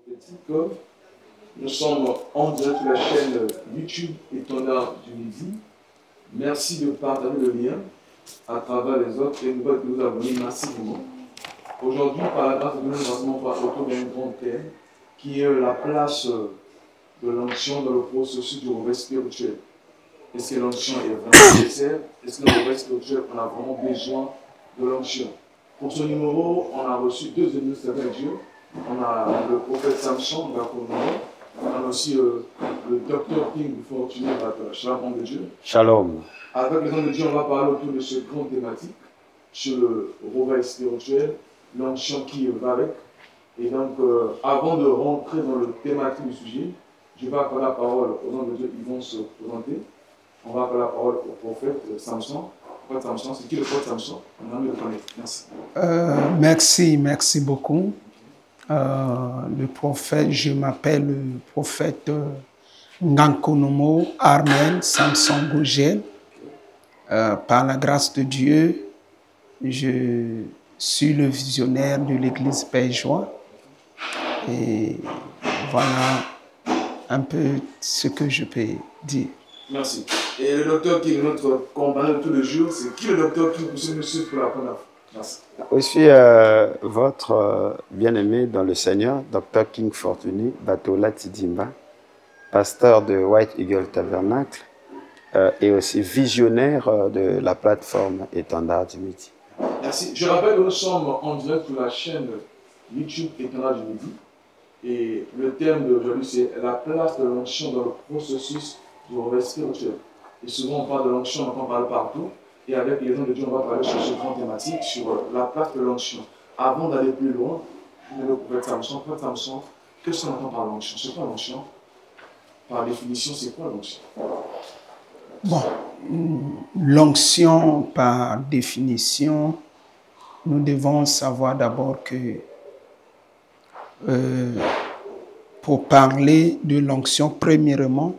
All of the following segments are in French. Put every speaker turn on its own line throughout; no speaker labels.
prophétique. Nous sommes en direct sur la chaîne YouTube Étendard du Midi. Merci de partager le lien à travers les autres et nous abonner massivement. Aujourd'hui, par la grâce de Dieu, nous allons voir autour d'un grand thème qui est la place de l'onction dans le processus du réveil spirituel. Est-ce que l'onction est vraiment nécessaire? Est-ce que le réveil spirituel, on a vraiment besoin de l'onction? Pour ce numéro, on a reçu deux ministres de Dieu. On a le prophète Samson, on a aussi le docteur King Fortuné, Shalom de Dieu.
Shalom.
Avec les hommes de Dieu, on va parler autour de ce grand thématique sur le réveil spirituel, l'onction qui va avec. Et donc, avant de rentrer dans le thématique du sujet, je vais appeler la parole aux hommes de Dieu qui vont se présenter. On va appeler la parole au prophète Samson. Le prophète Samson, c'est qui le prophète Samson? On a envie de le connaître. Merci.
Merci beaucoup. Le prophète, je m'appelle le prophète Ngankonomo Armen Samson Gogel. Par la grâce de Dieu, je suis le visionnaire de l'église Père-Joie. Et voilà un peu ce que je peux dire.
Merci. Et le docteur qui est notre compagnon de tous les jours, c'est qui le docteur qui vous monsieur pour la première fois? Merci.
Je suis votre bien-aimé dans le Seigneur, Dr King Fortuny Batola Tidimba, pasteur de White Eagle Tabernacle et aussi visionnaire de la plateforme Étendard du Midi.
Merci. Je rappelle que nous sommes en direct sur la chaîne YouTube Étendard du Midi. Et le thème d'aujourd'hui, c'est la place de l'onction dans le processus du réveil spirituel. Et souvent, on parle de l'onction, on en parle partout. Et avec les hommes de Dieu, on va parler sur ce grand thématique, sur la place de l'onction. Avant d'aller plus loin, je vais le prophète Samson. Prophète Samson, qu'est-ce qu'on entend par l'onction? C'est quoi l'onction? Par définition, c'est quoi l'onction?
Bon, l'onction, par définition, nous devons savoir d'abord que pour parler de l'onction, premièrement,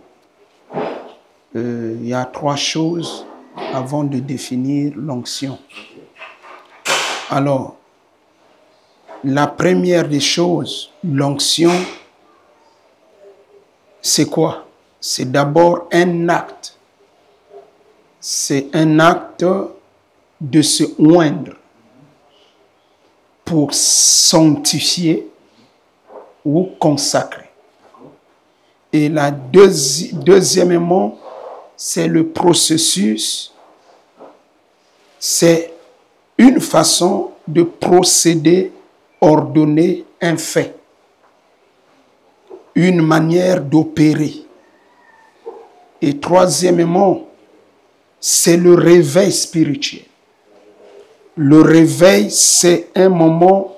il y a trois choses avant de définir l'onction. Alors, la première des choses, l'onction, c'est quoi? C'est d'abord un acte. C'est un acte de se oindre pour sanctifier ou consacrer. Et la deuxièmement, c'est le processus, c'est une façon de procéder, ordonner un fait, une manière d'opérer. Et troisièmement, c'est le réveil spirituel. Le réveil, c'est un moment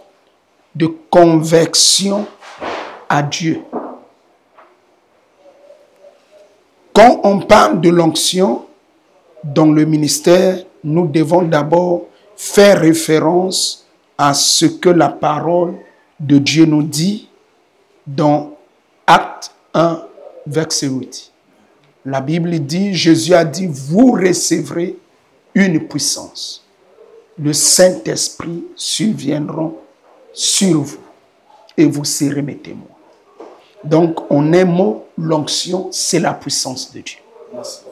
de conversion à Dieu. Quand on parle de l'onction dans le ministère, nous devons d'abord faire référence à ce que la parole de Dieu nous dit dans Acte 1, verset 8. La Bible dit, Jésus a dit, vous recevrez une puissance. Le Saint-Esprit surviendra sur vous et vous serez mes témoins. Donc, en un mot, l'onction, c'est la puissance de Dieu.
Merci.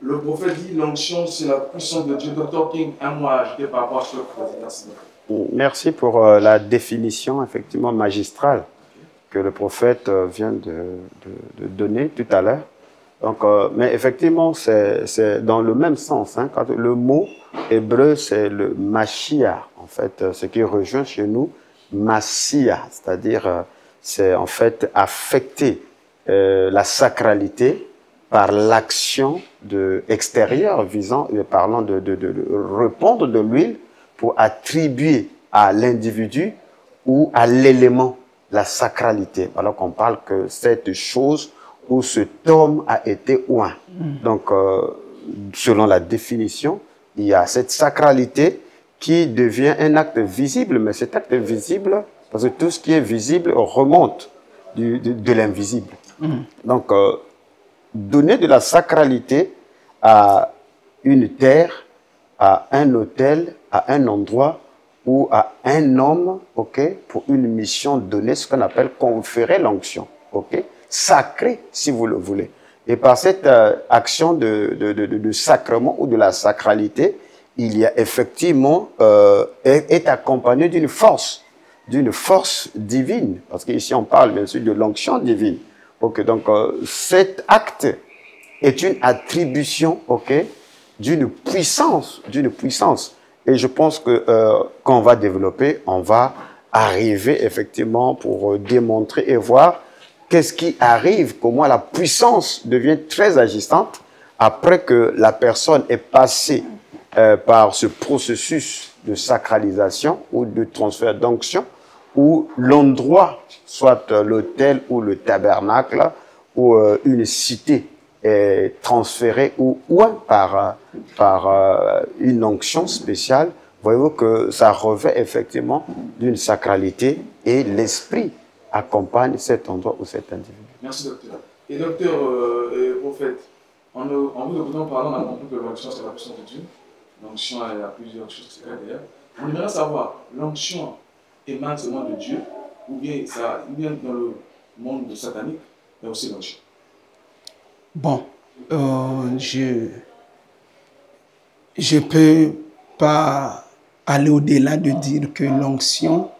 Le prophète dit l'onction, c'est la puissance de Dieu. Dr King, un mot à ajouter par rapport à ce que vous dites. Merci.
Merci pour la définition effectivement magistrale que le prophète vient de donner tout à l'heure. Donc, mais effectivement, c'est dans le même sens. Hein, quand le mot hébreu, c'est le Mashiach, en fait, ce qui rejoint chez nous, Massia, c'est-à-dire, c'est en fait affecter la sacralité par l'action extérieure visant, parlant de répandre de l'huile pour attribuer à l'individu ou à l'élément la sacralité. Alors qu'on parle que cette chose où cet homme a été oint. Donc, selon la définition, il y a cette sacralité qui devient un acte visible, mais cet acte visible, parce que tout ce qui est visible remonte de l'invisible. Donc, donner de la sacralité à une terre, à un hôtel, à un endroit ou à un homme, ok, pour une mission donnée, ce qu'on appelle conférer l'onction, ok, sacré si vous le voulez. Et par cette action de sacrement ou de la sacralité, il y a effectivement, est accompagné d'une force divine, parce qu'ici on parle bien sûr de l'onction divine. Ok, donc cet acte est une attribution, ok, d'une puissance. Et je pense que quand on va développer, on va arriver effectivement pour démontrer et voir qu'est-ce qui arrive, comment la puissance devient très agissante après que la personne est passée par ce processus de sacralisation ou de transfert d'onction, où l'endroit, soit l'autel ou le tabernacle, ou une cité est transférée ou par une onction spéciale, voyez-vous que ça revêt effectivement d'une sacralité et l'esprit accompagne cet endroit ou cet individu.
Merci, docteur. Et docteur et prophète, en vous écoutant parler, on a compris que l'onction, c'est la puissance de Dieu. L'onction, il y a plusieurs choses derrière. On aimerait savoir, l'onction émane seulement de Dieu, ou bien ça vient dans le monde satanique, mais aussi l'onction?
Bon, je peux pas aller au-delà de dire que l'onction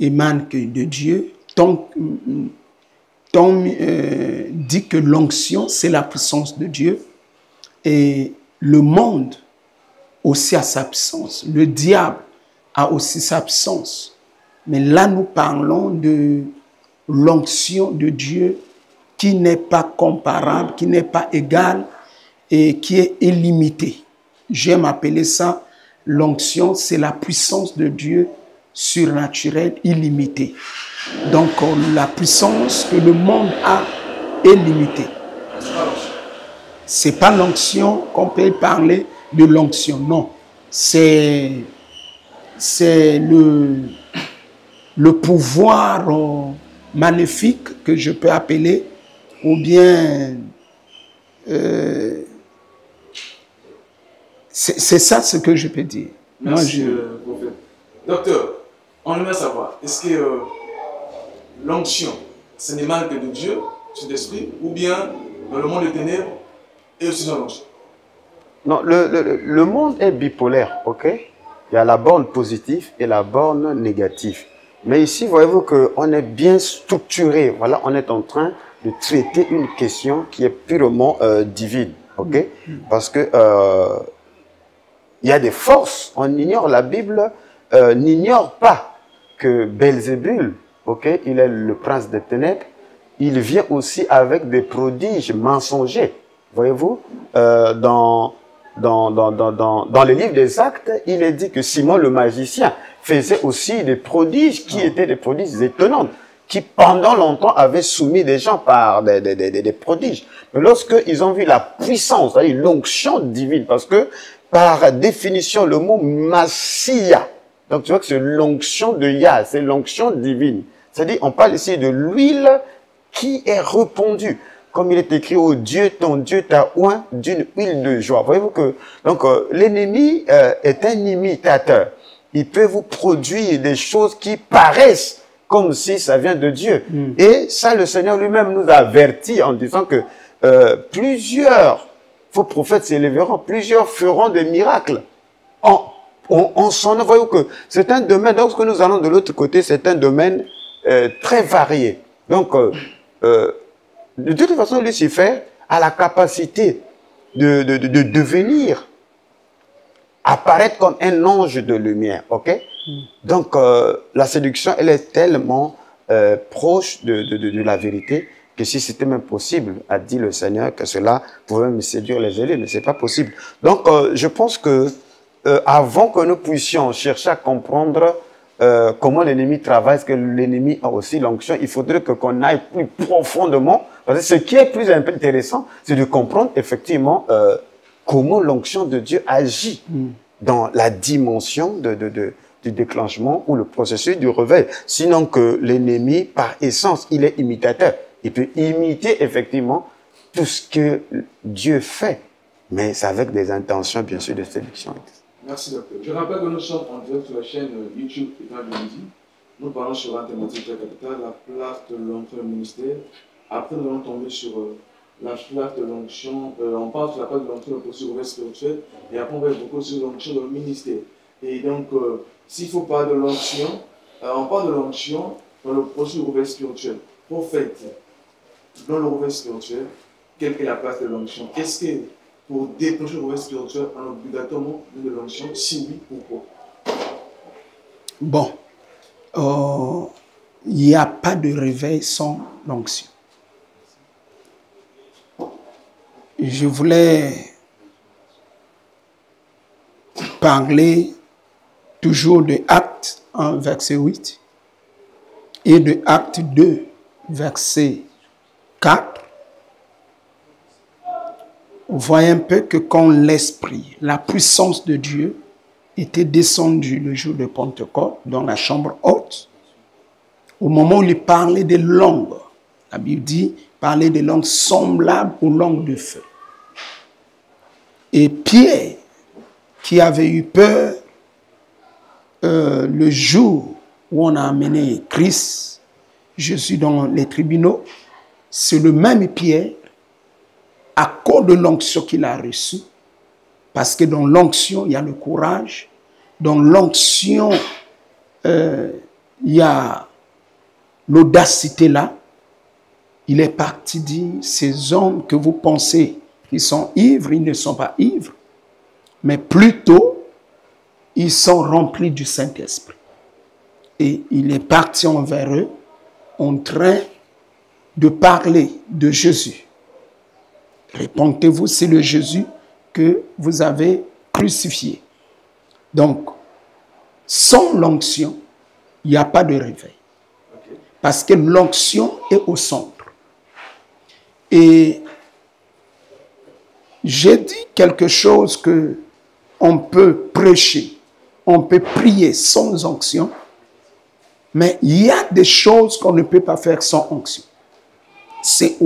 émane que de Dieu. Tant dit que l'onction, c'est la puissance de Dieu. Et le monde aussi a sa puissance. Le diable a aussi sa puissance. Mais là, nous parlons de l'onction de Dieu qui n'est pas comparable, qui n'est pas égale et qui est illimitée. J'aime appeler ça l'onction, c'est la puissance de Dieu surnaturelle, illimitée. Donc, la puissance que le monde a est limitée. C'est pas l'onction qu'on peut parler de l'onction, non. C'est le pouvoir maléfique que je peux appeler, ou bien c'est ça ce que je peux dire.
Merci, prophète. Docteur, on aimerait savoir, est-ce que l'onction, ce n'émane que de Dieu, cet esprit, ou bien dans le monde des ténèbres et aussi dans l'onction?
Non, le monde est bipolaire, ok? Il y a la borne positive et la borne négative. Mais ici, voyez-vous qu'on est bien structuré. Voilà, on est en train de traiter une question qui est purement divine, ok? Parce que il y a des forces, on ignore, la Bible n'ignore pas que Belzébul, ok, il est le prince des ténèbres, il vient aussi avec des prodiges mensongers. Voyez-vous, dans les livres des Actes, il est dit que Simon le magicien faisait aussi des prodiges qui étaient des prodiges étonnants, qui pendant longtemps avaient soumis des gens par des prodiges. Mais lorsqu'ils ont vu la puissance, c'est-à-dire l'onction divine, parce que par définition, le mot Massia, donc tu vois que c'est l'onction de Yah, c'est l'onction divine. C'est-à-dire, on parle ici de l'huile qui est répandue. Comme il est écrit, oh Dieu, ton Dieu t'a oint d'une huile de joie. Voyez-vous que donc l'ennemi est un imitateur. Il peut vous produire des choses qui paraissent comme si ça vient de Dieu. Et ça, le Seigneur lui-même nous a avertis en disant que plusieurs faux prophètes s'élèveront, plusieurs feront des miracles. On s'en voyez que c'est un domaine, lorsque nous allons de l'autre côté, c'est un domaine très varié. Donc, de toute façon, Lucifer a la capacité de devenir, apparaître comme un ange de lumière, ok? Donc, la séduction, elle est tellement proche de la vérité que si c'était même possible, a dit le Seigneur, que cela pouvait me séduire les élus, mais c'est pas possible. Donc, je pense que avant que nous puissions chercher à comprendre comment l'ennemi travaille, est-ce que l'ennemi a aussi l'onction, il faudrait qu'on aille plus profondément. Parce que ce qui est plus intéressant, c'est de comprendre effectivement comment l'onction de Dieu agit dans la dimension du déclenchement ou le processus du réveil. Sinon que l'ennemi, par essence, il est imitateur. Il peut imiter effectivement tout ce que Dieu fait, mais c'est avec des intentions, bien sûr, de séduction.
Merci, docteur. Je rappelle que nous sommes en direct sur la chaîne YouTube État de Midi. Nous parlons sur la thématique de la capitale, la place de l'onction au ministère. Après, nous allons tomber sur la place de l'onction. On parle sur la place de l'onction dans le processus spirituel. Et après, on va beaucoup sur l'onction dans le ministère. Et donc, s'il faut parler de l'onction, on parle de l'onction dans le processus spirituel. Prophète, dans le rouleau spirituel, quelle est la place de l'onction? Est-ce que pour déclencher le rouleau spirituel, on a obligatoirement de l'onction? Si oui, pourquoi?
Bon, il n'y a pas de réveil sans l'onction. Je voulais parler toujours de Actes 1, verset 8 et de Actes 2, verset 4. Vous voyez un peu que quand l'Esprit, la puissance de Dieu était descendue le jour de Pentecôte dans la chambre haute, au moment où il parlait des langues, la Bible dit, parlait des langues semblables aux langues de feu. Et Pierre, qui avait eu peur le jour où on a amené Christ, Jésus dans les tribunaux, c'est le même Pierre, à cause de l'onction qu'il a reçue, parce que dans l'onction, il y a le courage, dans l'onction, il y a l'audacité là. Il est parti dire, ces hommes que vous pensez qu'ils sont ivres, ils ne sont pas ivres, mais plutôt, ils sont remplis du Saint-Esprit. Et il est parti envers eux, en train de parler de Jésus. Répondez-vous, c'est le Jésus que vous avez crucifié. Donc, sans l'onction, il n'y a pas de réveil. Parce que l'onction est au centre. Et j'ai dit quelque chose que on peut prêcher, on peut prier sans onction, mais il y a des choses qu'on ne peut pas faire sans onction. C'est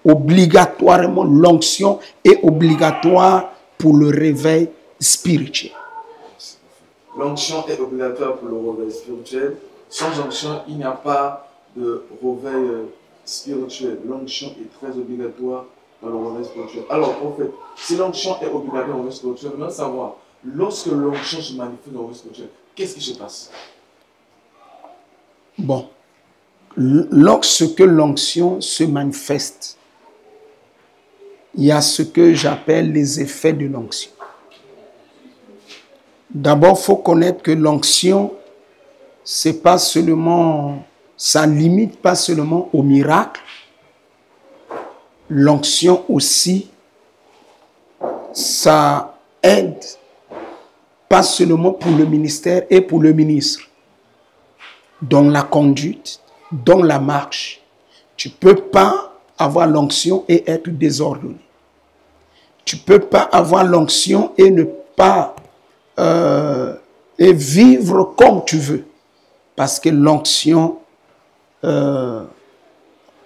obligatoirement, l'onction est obligatoire pour le réveil spirituel.
L'onction est obligatoire pour le réveil spirituel. Sans onction, il n'y a pas de réveil spirituel. L'onction est très obligatoire dans le réveil spirituel. Alors, prophète, si l'onction est obligatoire dans le réveil spirituel, on va savoir, lorsque l'onction se manifeste dans le réveil spirituel, qu'est-ce qui se passe?
Bon. Lorsque l'onction se manifeste, il y a ce que j'appelle les effets de l'onction. D'abord, il faut connaître que l'onction, c'est pas seulement, ça ne limite pas seulement au miracle. L'onction aussi, ça aide pas seulement pour le ministère et pour le ministre, dans la conduite, dans la marche. Tu ne peux pas avoir l'onction et être désordonné. Tu ne peux pas avoir l'onction et ne pas et vivre comme tu veux. Parce que l'onction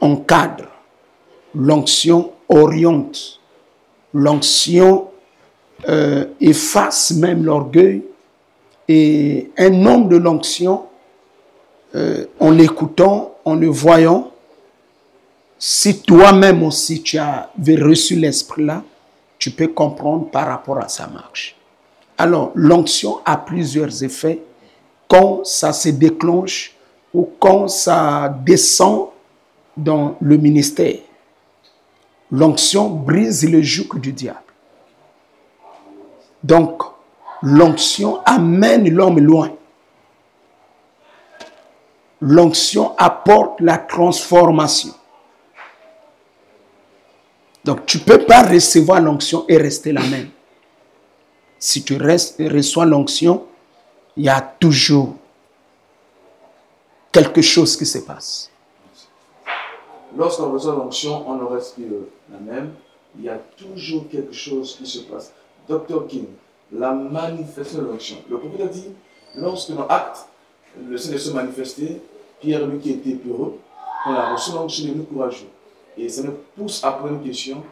encadre, l'onction oriente, l'onction efface même l'orgueil. Et un homme de l'onction, en l'écoutant, en le voyant, si toi-même aussi tu avais reçu l'esprit là, tu peux comprendre par rapport à sa marche. Alors, l'onction a plusieurs effets quand ça se déclenche ou quand ça descend dans le ministère. L'onction brise le joug du diable. Donc, l'onction amène l'homme loin. L'onction apporte la transformation. Donc, tu ne peux pas recevoir l'onction et rester la même. Si tu reçois l'onction, il y a toujours quelque chose qui se passe.
Lorsqu'on reçoit l'onction, on ne reste plus la même. Il y a toujours quelque chose qui se passe. Dr. King, la manifestation de l'onction. Le prophète a dit, lorsque dans Actes, le Seigneur se manifestait, Pierre, lui qui était peureux, on a reçu l'onction, il est courageux. Et ça nous pousse à poser une question.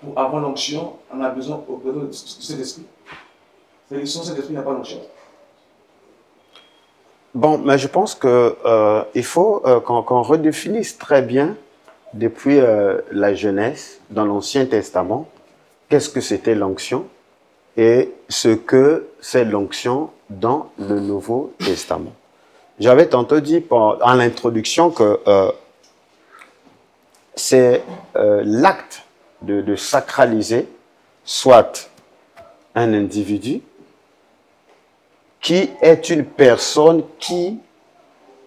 Pour avoir l'onction, on a besoin du Saint-Esprit. C'est-à-dire sans Saint-Esprit, il n'y a pas d'onction.
Bon, mais je pense que il faut qu'on redéfinisse très bien, depuis la Genèse, dans l'Ancien Testament, qu'est-ce que c'était l'onction et ce que c'est l'onction dans le Nouveau Testament. J'avais tantôt dit en l'introduction que c'est l'acte de sacraliser soit un individu qui est une personne qui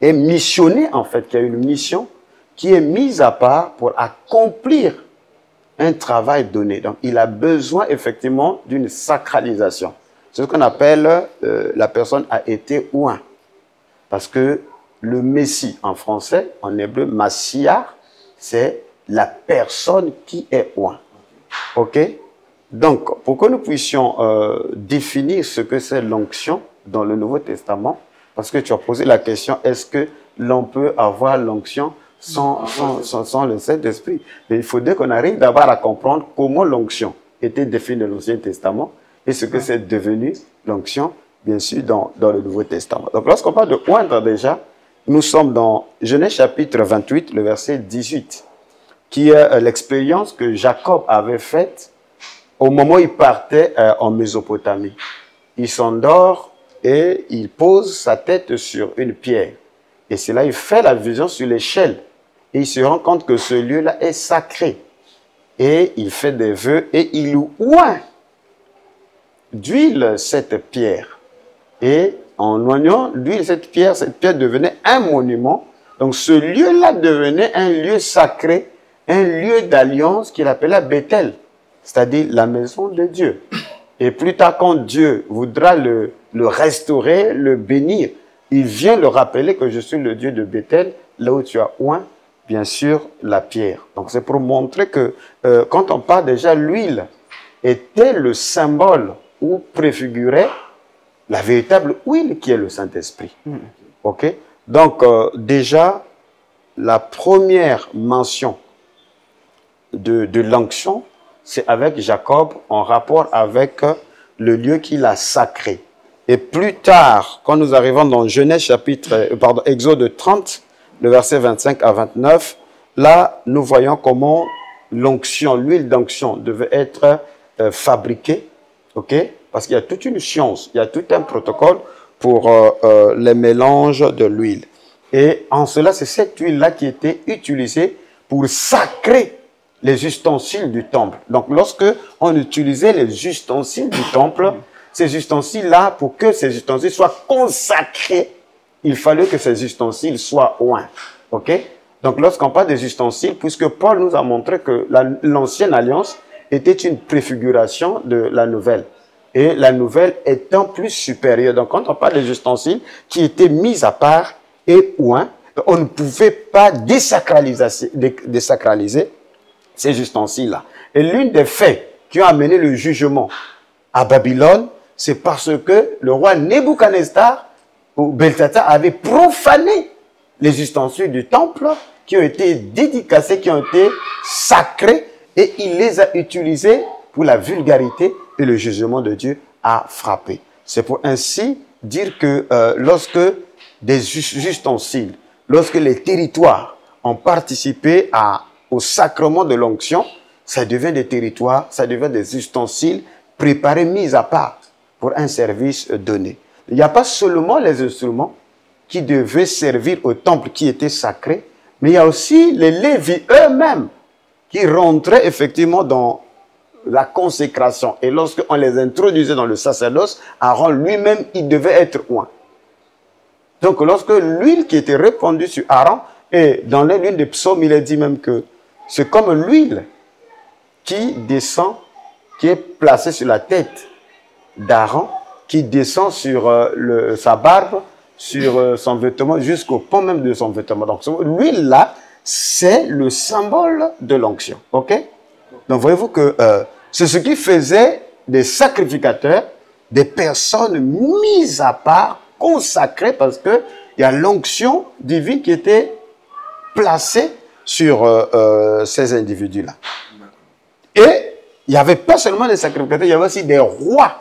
est missionnée, en fait, qui a une mission, qui est mise à part pour accomplir un travail donné. Donc, il a besoin, effectivement, d'une sacralisation. C'est ce qu'on appelle la personne a été oint. Parce que le Messie, en français, en hébreu, Mashiach, c'est la personne qui est oint. OK? Donc, pour que nous puissions définir ce que c'est l'onction dans le Nouveau Testament, parce que tu as posé la question, est-ce que l'on peut avoir l'onction sans le Saint-Esprit? Mais il faudrait qu'on arrive d'abord à comprendre comment l'onction était définie dans l'Ancien Testament et ce que c'est devenu l'onction, bien sûr, dans le Nouveau Testament. Donc, lorsqu'on parle de oindre déjà, nous sommes dans Genèse chapitre 28, le verset 18, qui est l'expérience que Jacob avait faite au moment où il partait en Mésopotamie. Il s'endort et il pose sa tête sur une pierre. Et c'est là il fait la vision sur l'échelle. Et il se rend compte que ce lieu-là est sacré. Et il fait des vœux et il oint d'huile cette pierre. Et en oignant l'huile cette pierre devenait un monument. Donc ce lieu-là devenait un lieu sacré, un lieu d'alliance qu'il appelait Bethel, c'est-à-dire la maison de Dieu. Et plus tard, quand Dieu voudra le restaurer, le bénir, il vient le rappeler que je suis le Dieu de Bethel, là où tu as oint, bien sûr, la pierre. Donc c'est pour montrer que quand on parle déjà, l'huile était le symbole ou préfigurait la véritable huile qui est le Saint-Esprit. OK? Donc déjà, la première mention de l'onction, c'est avec Jacob en rapport avec le lieu qu'il a sacré. Et plus tard, quand nous arrivons dans Genèse Exode 30, le verset 25 à 29, là, nous voyons comment l'onction, l'huile d'onction devait être fabriquée, ok? Parce qu'il y a toute une science, il y a tout un protocole pour les mélanges de l'huile. Et en cela, c'est cette huile-là qui était utilisée pour sacrer les ustensiles du temple. Donc, lorsque on utilisait les ustensiles du temple, ces ustensiles-là, pour que ces ustensiles soient consacrés, il fallait que ces ustensiles soient oints. OK? Donc, lorsqu'on parle des ustensiles, puisque Paul nous a montré que l'ancienne alliance était une préfiguration de la nouvelle. Et la nouvelle étant plus supérieure. Donc, quand on parle des ustensiles qui étaient mis à part et oints, on ne pouvait pas désacraliser ces ustensiles-là. Et l'une des faits qui ont amené le jugement à Babylone, c'est parce que le roi Nebuchadnezzar ou Belshazzar avait profané les ustensiles du temple qui ont été dédicacés, qui ont été sacrés, et il les a utilisés pour la vulgarité, et le jugement de Dieu a frappé. C'est pour ainsi dire que lorsque des ustensiles, lorsque les territoires ont participé au sacrement de l'onction, ça devient des territoires, ça devient des ustensiles préparés, mis à part pour un service donné. Il n'y a pas seulement les instruments qui devaient servir au temple qui était sacré, mais il y a aussi les Lévites eux-mêmes qui rentraient effectivement dans la consécration. Et lorsqu'on les introduisait dans le sacerdoce, Aaron lui-même, il devait être oint. Donc lorsque l'huile qui était répandue sur Aaron, et dans l'une des psaumes, il est dit même que c'est comme l'huile qui descend, qui est placée sur la tête d'Aaron, qui descend sur sa barbe, sur son vêtement, jusqu'au pont même de son vêtement. Donc l'huile là, c'est le symbole de l'onction. Ok? Donc voyez-vous que c'est ce qui faisait des sacrificateurs, des personnes mises à part, consacrées, parce qu'il y a l'onction divine qui était placée sur ces individus-là. Et il n'y avait pas seulement des sacrificateurs, il y avait aussi des rois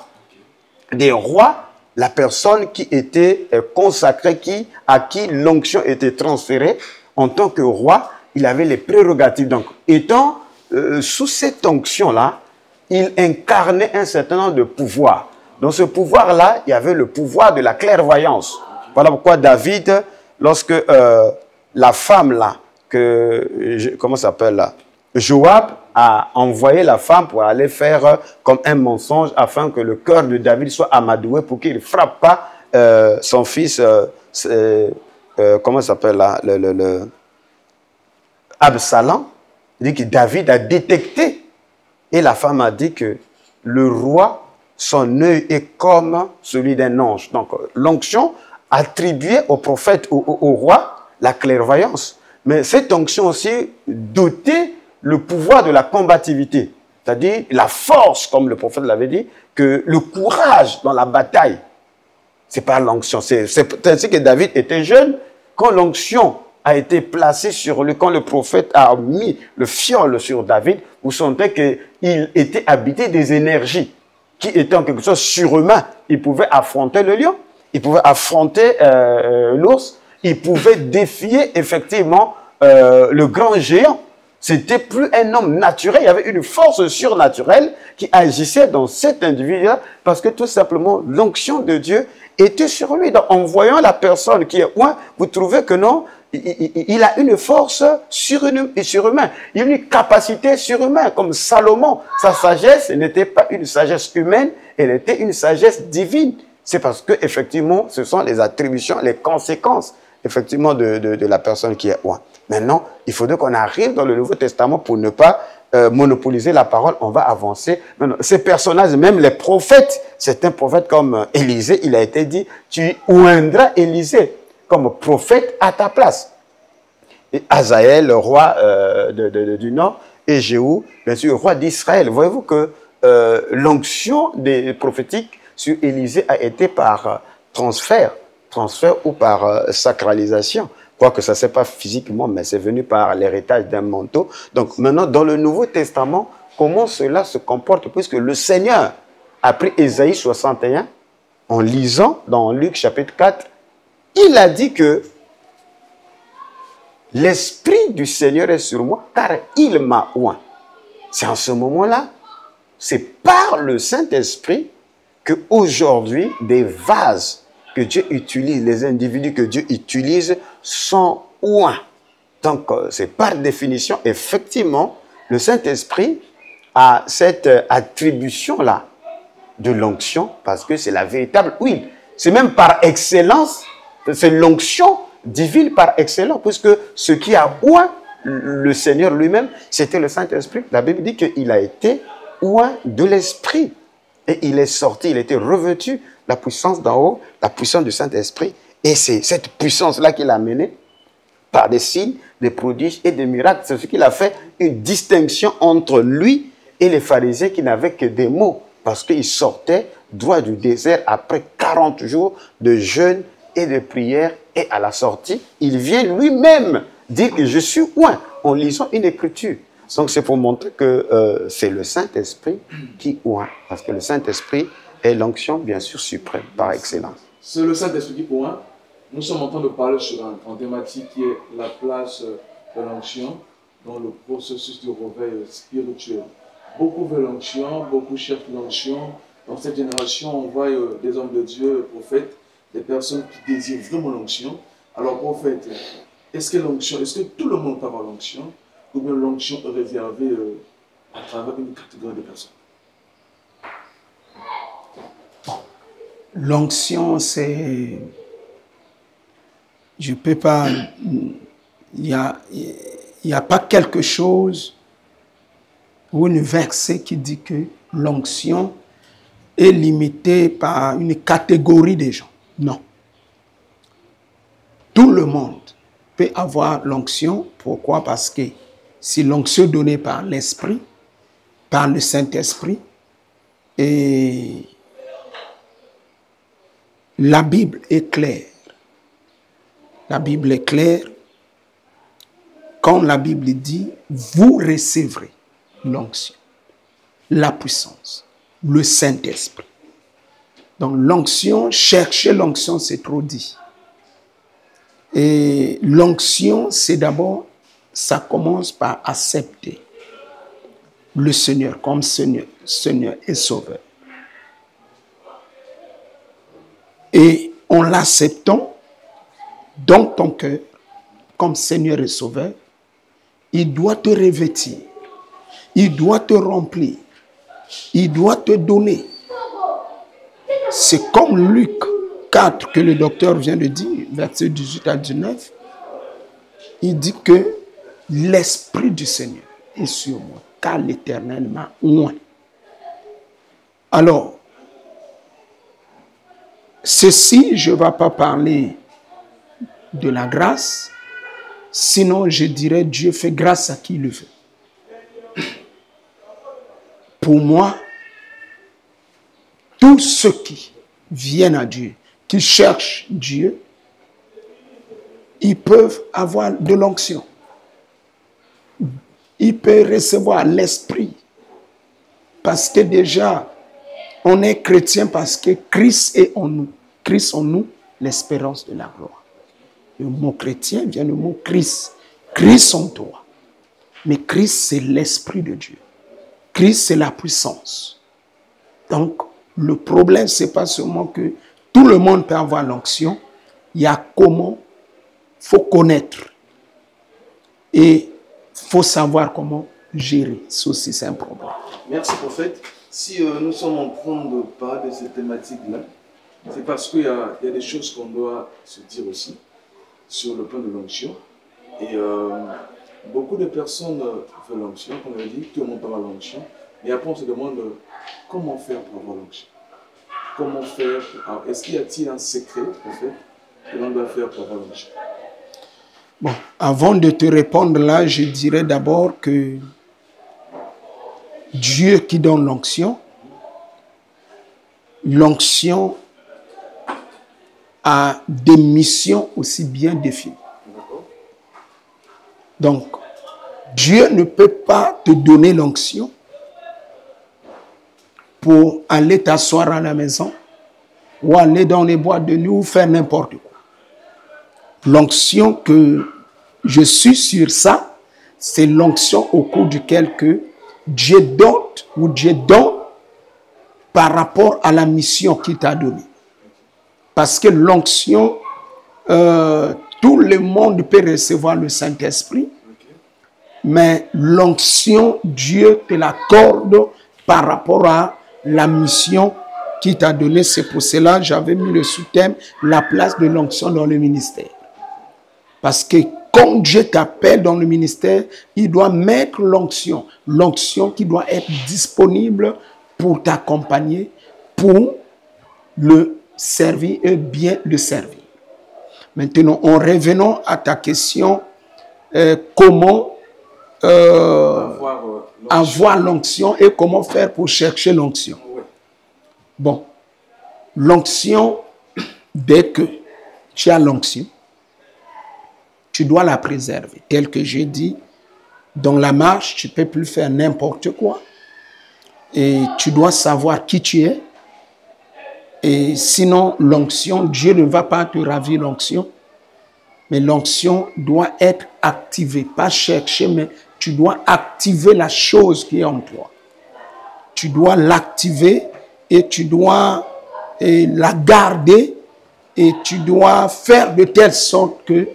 des rois, la personne qui était consacrée, à qui l'onction était transférée en tant que roi, il avait les prérogatives. Donc, étant sous cette onction-là, il incarnait un certain nombre de pouvoirs. Dans ce pouvoir-là, il y avait le pouvoir de la clairvoyance. Voilà pourquoi David, lorsque la femme là, comment s'appelle là, Joab a envoyé la femme pour aller faire comme un mensonge afin que le cœur de David soit amadoué pour qu'il ne frappe pas son fils, comment s'appelle là, Absalom. Il dit que David a détecté. Et la femme a dit que le roi, son œil est comme celui d'un ange. Donc l'onction attribuait au prophète, au roi, la clairvoyance. Mais cette onction aussi dotait le pouvoir de la combativité, c'est-à-dire la force, comme le prophète l'avait dit, que le courage dans la bataille. C'est pas l'onction. C'est ainsi que David était jeune, quand l'onction a été placée sur lui, quand le prophète a mis le fiole sur David, vous sentez qu'il était habité des énergies qui étaient en quelque sorte surhumains. Il pouvait affronter le lion, il pouvait affronter l'ours, il pouvait défier effectivement le grand géant. C'était plus un homme naturel, il y avait une force surnaturelle qui agissait dans cet individu-là parce que tout simplement l'onction de Dieu était sur lui. Donc, en voyant la personne qui est loin, vous trouvez que non, il a une force surhumaine, il a une capacité surhumaine, comme Salomon. Sa sagesse n'était pas une sagesse humaine, elle était une sagesse divine. C'est parce que effectivement, ce sont les attributions, les conséquences effectivement de la personne qui est loin. Maintenant, il faudrait qu'on arrive dans le Nouveau Testament pour ne pas monopoliser la parole, on va avancer. Maintenant, ces personnages, même les prophètes, certains prophètes comme Élisée, il a été dit, tu oindras Élisée comme prophète à ta place. Et Azaël, le roi du Nord, et Jéhu, bien sûr, le roi d'Israël. Voyez-vous que l'onction des prophétiques sur Élisée a été par transfert ou par sacralisation. Quoique ça ne s'est pas physiquement, mais c'est venu par l'héritage d'un manteau. Donc maintenant, dans le Nouveau Testament, comment cela se comporte? Puisque le Seigneur a pris Ésaïe 61, en lisant dans Luc chapitre 4, il a dit que l'Esprit du Seigneur est sur moi, car il m'a oint. C'est en ce moment-là, c'est par le Saint-Esprit qu'aujourd'hui, des vases que Dieu utilise, les individus que Dieu utilise sont oints. Donc, c'est par définition, effectivement, le Saint-Esprit a cette attribution-là de l'onction, parce que c'est la véritable huile. C'est même par excellence, c'est l'onction divine par excellence, puisque ce qui a oint le Seigneur lui-même, c'était le Saint-Esprit. La Bible dit qu'il a été oint de l'Esprit. Et il est sorti, il était revêtu la puissance d'en haut, la puissance du Saint-Esprit. Et c'est cette puissance-là qu'il a menée par des signes, des prodiges et des miracles. C'est ce qu'il a fait, une distinction entre lui et les pharisiens qui n'avaient que des mots. Parce qu'ils sortaient droit du désert après 40 jours de jeûne et de prière. Et à la sortie, il vient lui-même dire que je suis oint en lisant une écriture. Donc c'est pour montrer que c'est le Saint-Esprit qui oint. Parce que le Saint-Esprit est l'onction, bien sûr, suprême, par excellence.
C'est le Saint-Esprit qui oint. Nous sommes en train de parler sur une thématique qui est la place de l'onction dans le processus de réveil spirituel. Beaucoup veulent l'onction, beaucoup cherchent l'onction. Dans cette génération, on voit des hommes de Dieu, prophètes, des personnes qui désirent vraiment l'onction. Alors, prophète, est-ce que tout le monde peut avoir l'onction? Ou bien l'onction est réservée à travers une catégorie de personnes?
L'onction, c'est... Je ne peux pas... Il n'y a pas quelque chose ou un verset qui dit que l'onction est limitée par une catégorie de gens. Non. Tout le monde peut avoir l'onction. Pourquoi? Parce que si l'onction est donnée par l'Esprit, par le Saint-Esprit, et la Bible est claire. La Bible est claire. Quand la Bible dit, vous recevrez l'onction, la puissance, le Saint-Esprit. Donc l'onction, chercher l'onction, c'est trop dit. Et l'onction, c'est d'abord, ça commence par accepter le Seigneur comme Seigneur et Sauveur. Et en l'acceptant dans ton cœur comme Seigneur et Sauveur, il doit te revêtir, il doit te remplir, il doit te donner. C'est comme Luc 4 que le docteur vient de dire, versets 18 à 19. Il dit que l'Esprit du Seigneur est sur moi, car l'Éternel m'a oint. Alors, ceci, je ne vais pas parler de la grâce, sinon je dirais Dieu fait grâce à qui le veut. Pour moi, tous ceux qui viennent à Dieu, qui cherchent Dieu, ils peuvent avoir de l'onction. Ils peuvent recevoir l'Esprit. Parce que déjà, on est chrétien parce que Christ est en nous. Christ en nous, l'espérance de la gloire. Le mot chrétien vient du mot Christ. Christ en toi. Mais Christ, c'est l'Esprit de Dieu. Christ, c'est la puissance. Donc, le problème, ce n'est pas seulement que tout le monde peut avoir l'onction. Il y a comment, il faut connaître. Et il faut savoir comment gérer. Ça aussi, c'est un problème.
Merci, prophète. Si nous sommes en train de parler de cette thématique-là, c'est parce qu'il y a des choses qu'on doit se dire aussi sur le plan de l'onction. Et beaucoup de personnes veulent l'onction, comme on l'a dit, tout le monde parle de l'onction. Mais après, on se demande comment faire pour avoir l'onction. Comment faire? Est-ce qu'il y a-t-il un secret, en fait, que l'on doit faire pour avoir l'onction?
Bon, avant de te répondre là, je dirais d'abord que Dieu qui donne l'onction a des missions aussi bien définies. Donc, Dieu ne peut pas te donner l'onction pour aller t'asseoir à la maison ou aller dans les boîtes de nuit ou faire n'importe quoi. L'onction que je suis sur ça, c'est l'onction au cours duquel que Dieu dote ou Dieu donne par rapport à la mission qu'il t'a donnée. Parce que l'onction, tout le monde peut recevoir le Saint-Esprit, mais l'onction, Dieu te l'accorde par rapport à la mission qu'il t'a donnée. C'est pour cela que j'avais mis le sous-thème « La place de l'onction dans le ministère ». Parce que quand Dieu t'appelle dans le ministère, il doit mettre l'onction qui doit être disponible pour t'accompagner, pour le servir et bien le servir. Maintenant, en revenant à ta question, comment avoir l'onction et comment faire pour chercher l'onction. Bon, l'onction, dès que tu as l'onction, tu dois la préserver. Tel que j'ai dit, dans la marche, tu ne peux plus faire n'importe quoi. Et tu dois savoir qui tu es. Et sinon, l'onction, Dieu ne va pas te ravir l'onction. Mais l'onction doit être activée. Pas chercher, mais tu dois activer la chose qui est en toi. Tu dois l'activer et tu dois la garder. Et tu dois faire de telle sorte que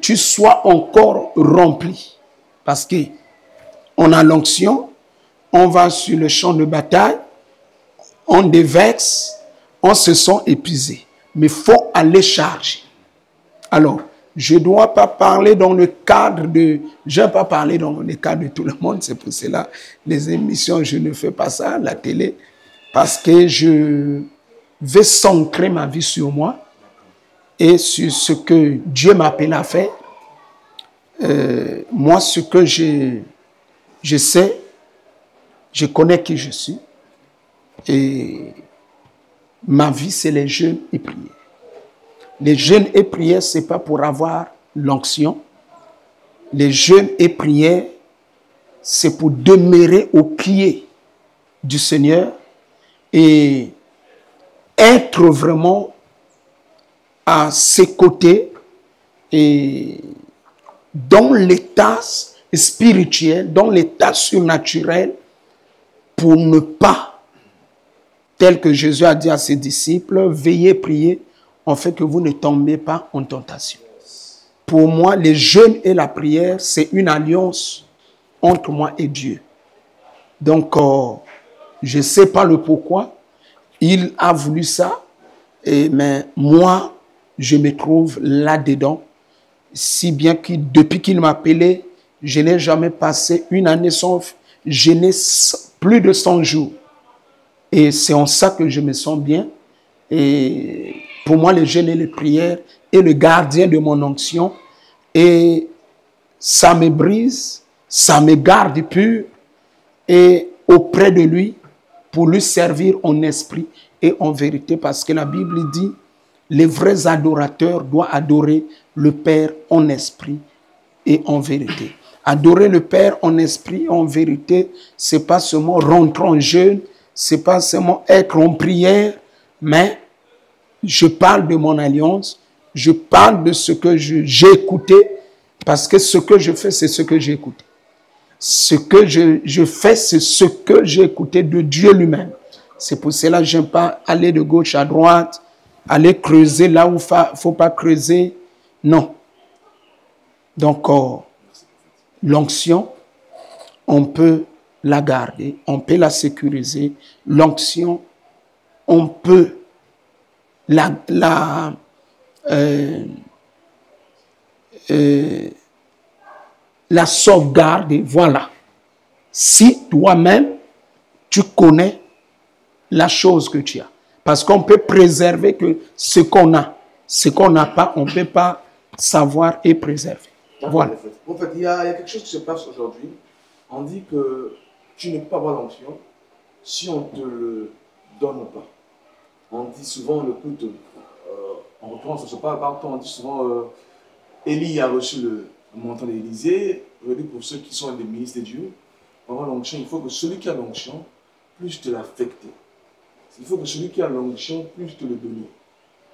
tu sois encore rempli. Parce que on a l'onction, on va sur le champ de bataille, on déverse, on se sent épuisé. Mais il faut aller charger. Alors, je ne dois pas parler dans le cadre de... Je ne vais pas parler dans le cadre de tout le monde. C'est pour cela, les émissions, je ne fais pas ça, la télé. Parce que je vais centrer ma vie sur moi et sur ce que Dieu m'appelle à faire. Moi, ce que je sais, je connais qui je suis. Et ma vie, c'est les jeûnes et prières. Les jeûnes et prières, ce n'est pas pour avoir l'onction. Les jeûnes et prières, c'est pour demeurer au pied du Seigneur et être vraiment à ses côtés et dans l'état spirituel, dans l'état surnaturel, pour ne pas, tel que Jésus a dit à ses disciples, veillez, priez, en fait que vous ne tombez pas en tentation. Pour moi, les jeûnes et la prière, c'est une alliance entre moi et Dieu. Donc, je ne sais pas le pourquoi, il a voulu ça, mais moi, je me trouve là-dedans, si bien que depuis qu'il m'a appelé, je n'ai jamais passé une année sans jeûner plus de 100 jours. Et c'est en ça que je me sens bien. Et pour moi, le jeûne et les prières est le gardien de mon onction. Et ça me brise, ça me garde pur et auprès de lui pour lui servir en esprit et en vérité. Parce que la Bible dit, les vrais adorateurs doivent adorer le Père en esprit et en vérité. Adorer le Père en esprit et en vérité, ce n'est pas seulement rentrer en jeûne, ce n'est pas seulement être en prière, mais je parle de mon alliance, je parle de ce que j'ai écouté, parce que ce que je fais, c'est ce que j'ai écouté. Ce que je fais, c'est ce que j'ai écouté de Dieu lui-même. C'est pour cela que je n'aime pas aller de gauche à droite, aller creuser là où il ne faut pas creuser. Non. Donc, l'onction, on peut la garder, on peut la sécuriser. L'onction, on peut la sauvegarder. Voilà. Si toi-même, tu connais la chose que tu as. Parce qu'on peut préserver que ce qu'on a. Ce qu'on n'a pas, on ne peut pas savoir et préserver. Voilà.
En fait, il y a quelque chose qui se passe aujourd'hui. On dit que tu ne peux pas avoir l'onction si on ne te le donne pas. On dit souvent le culte, en l'occurrence, ce n'est pas partout, on dit souvent Élie a reçu le montant de l'Élysée. Pour ceux qui sont des ministres de Dieu, pour avoir l'onction, il faut que celui qui a l'onction puisse te l'affecter. Il faut que celui qui a l'onction puisse te le donner.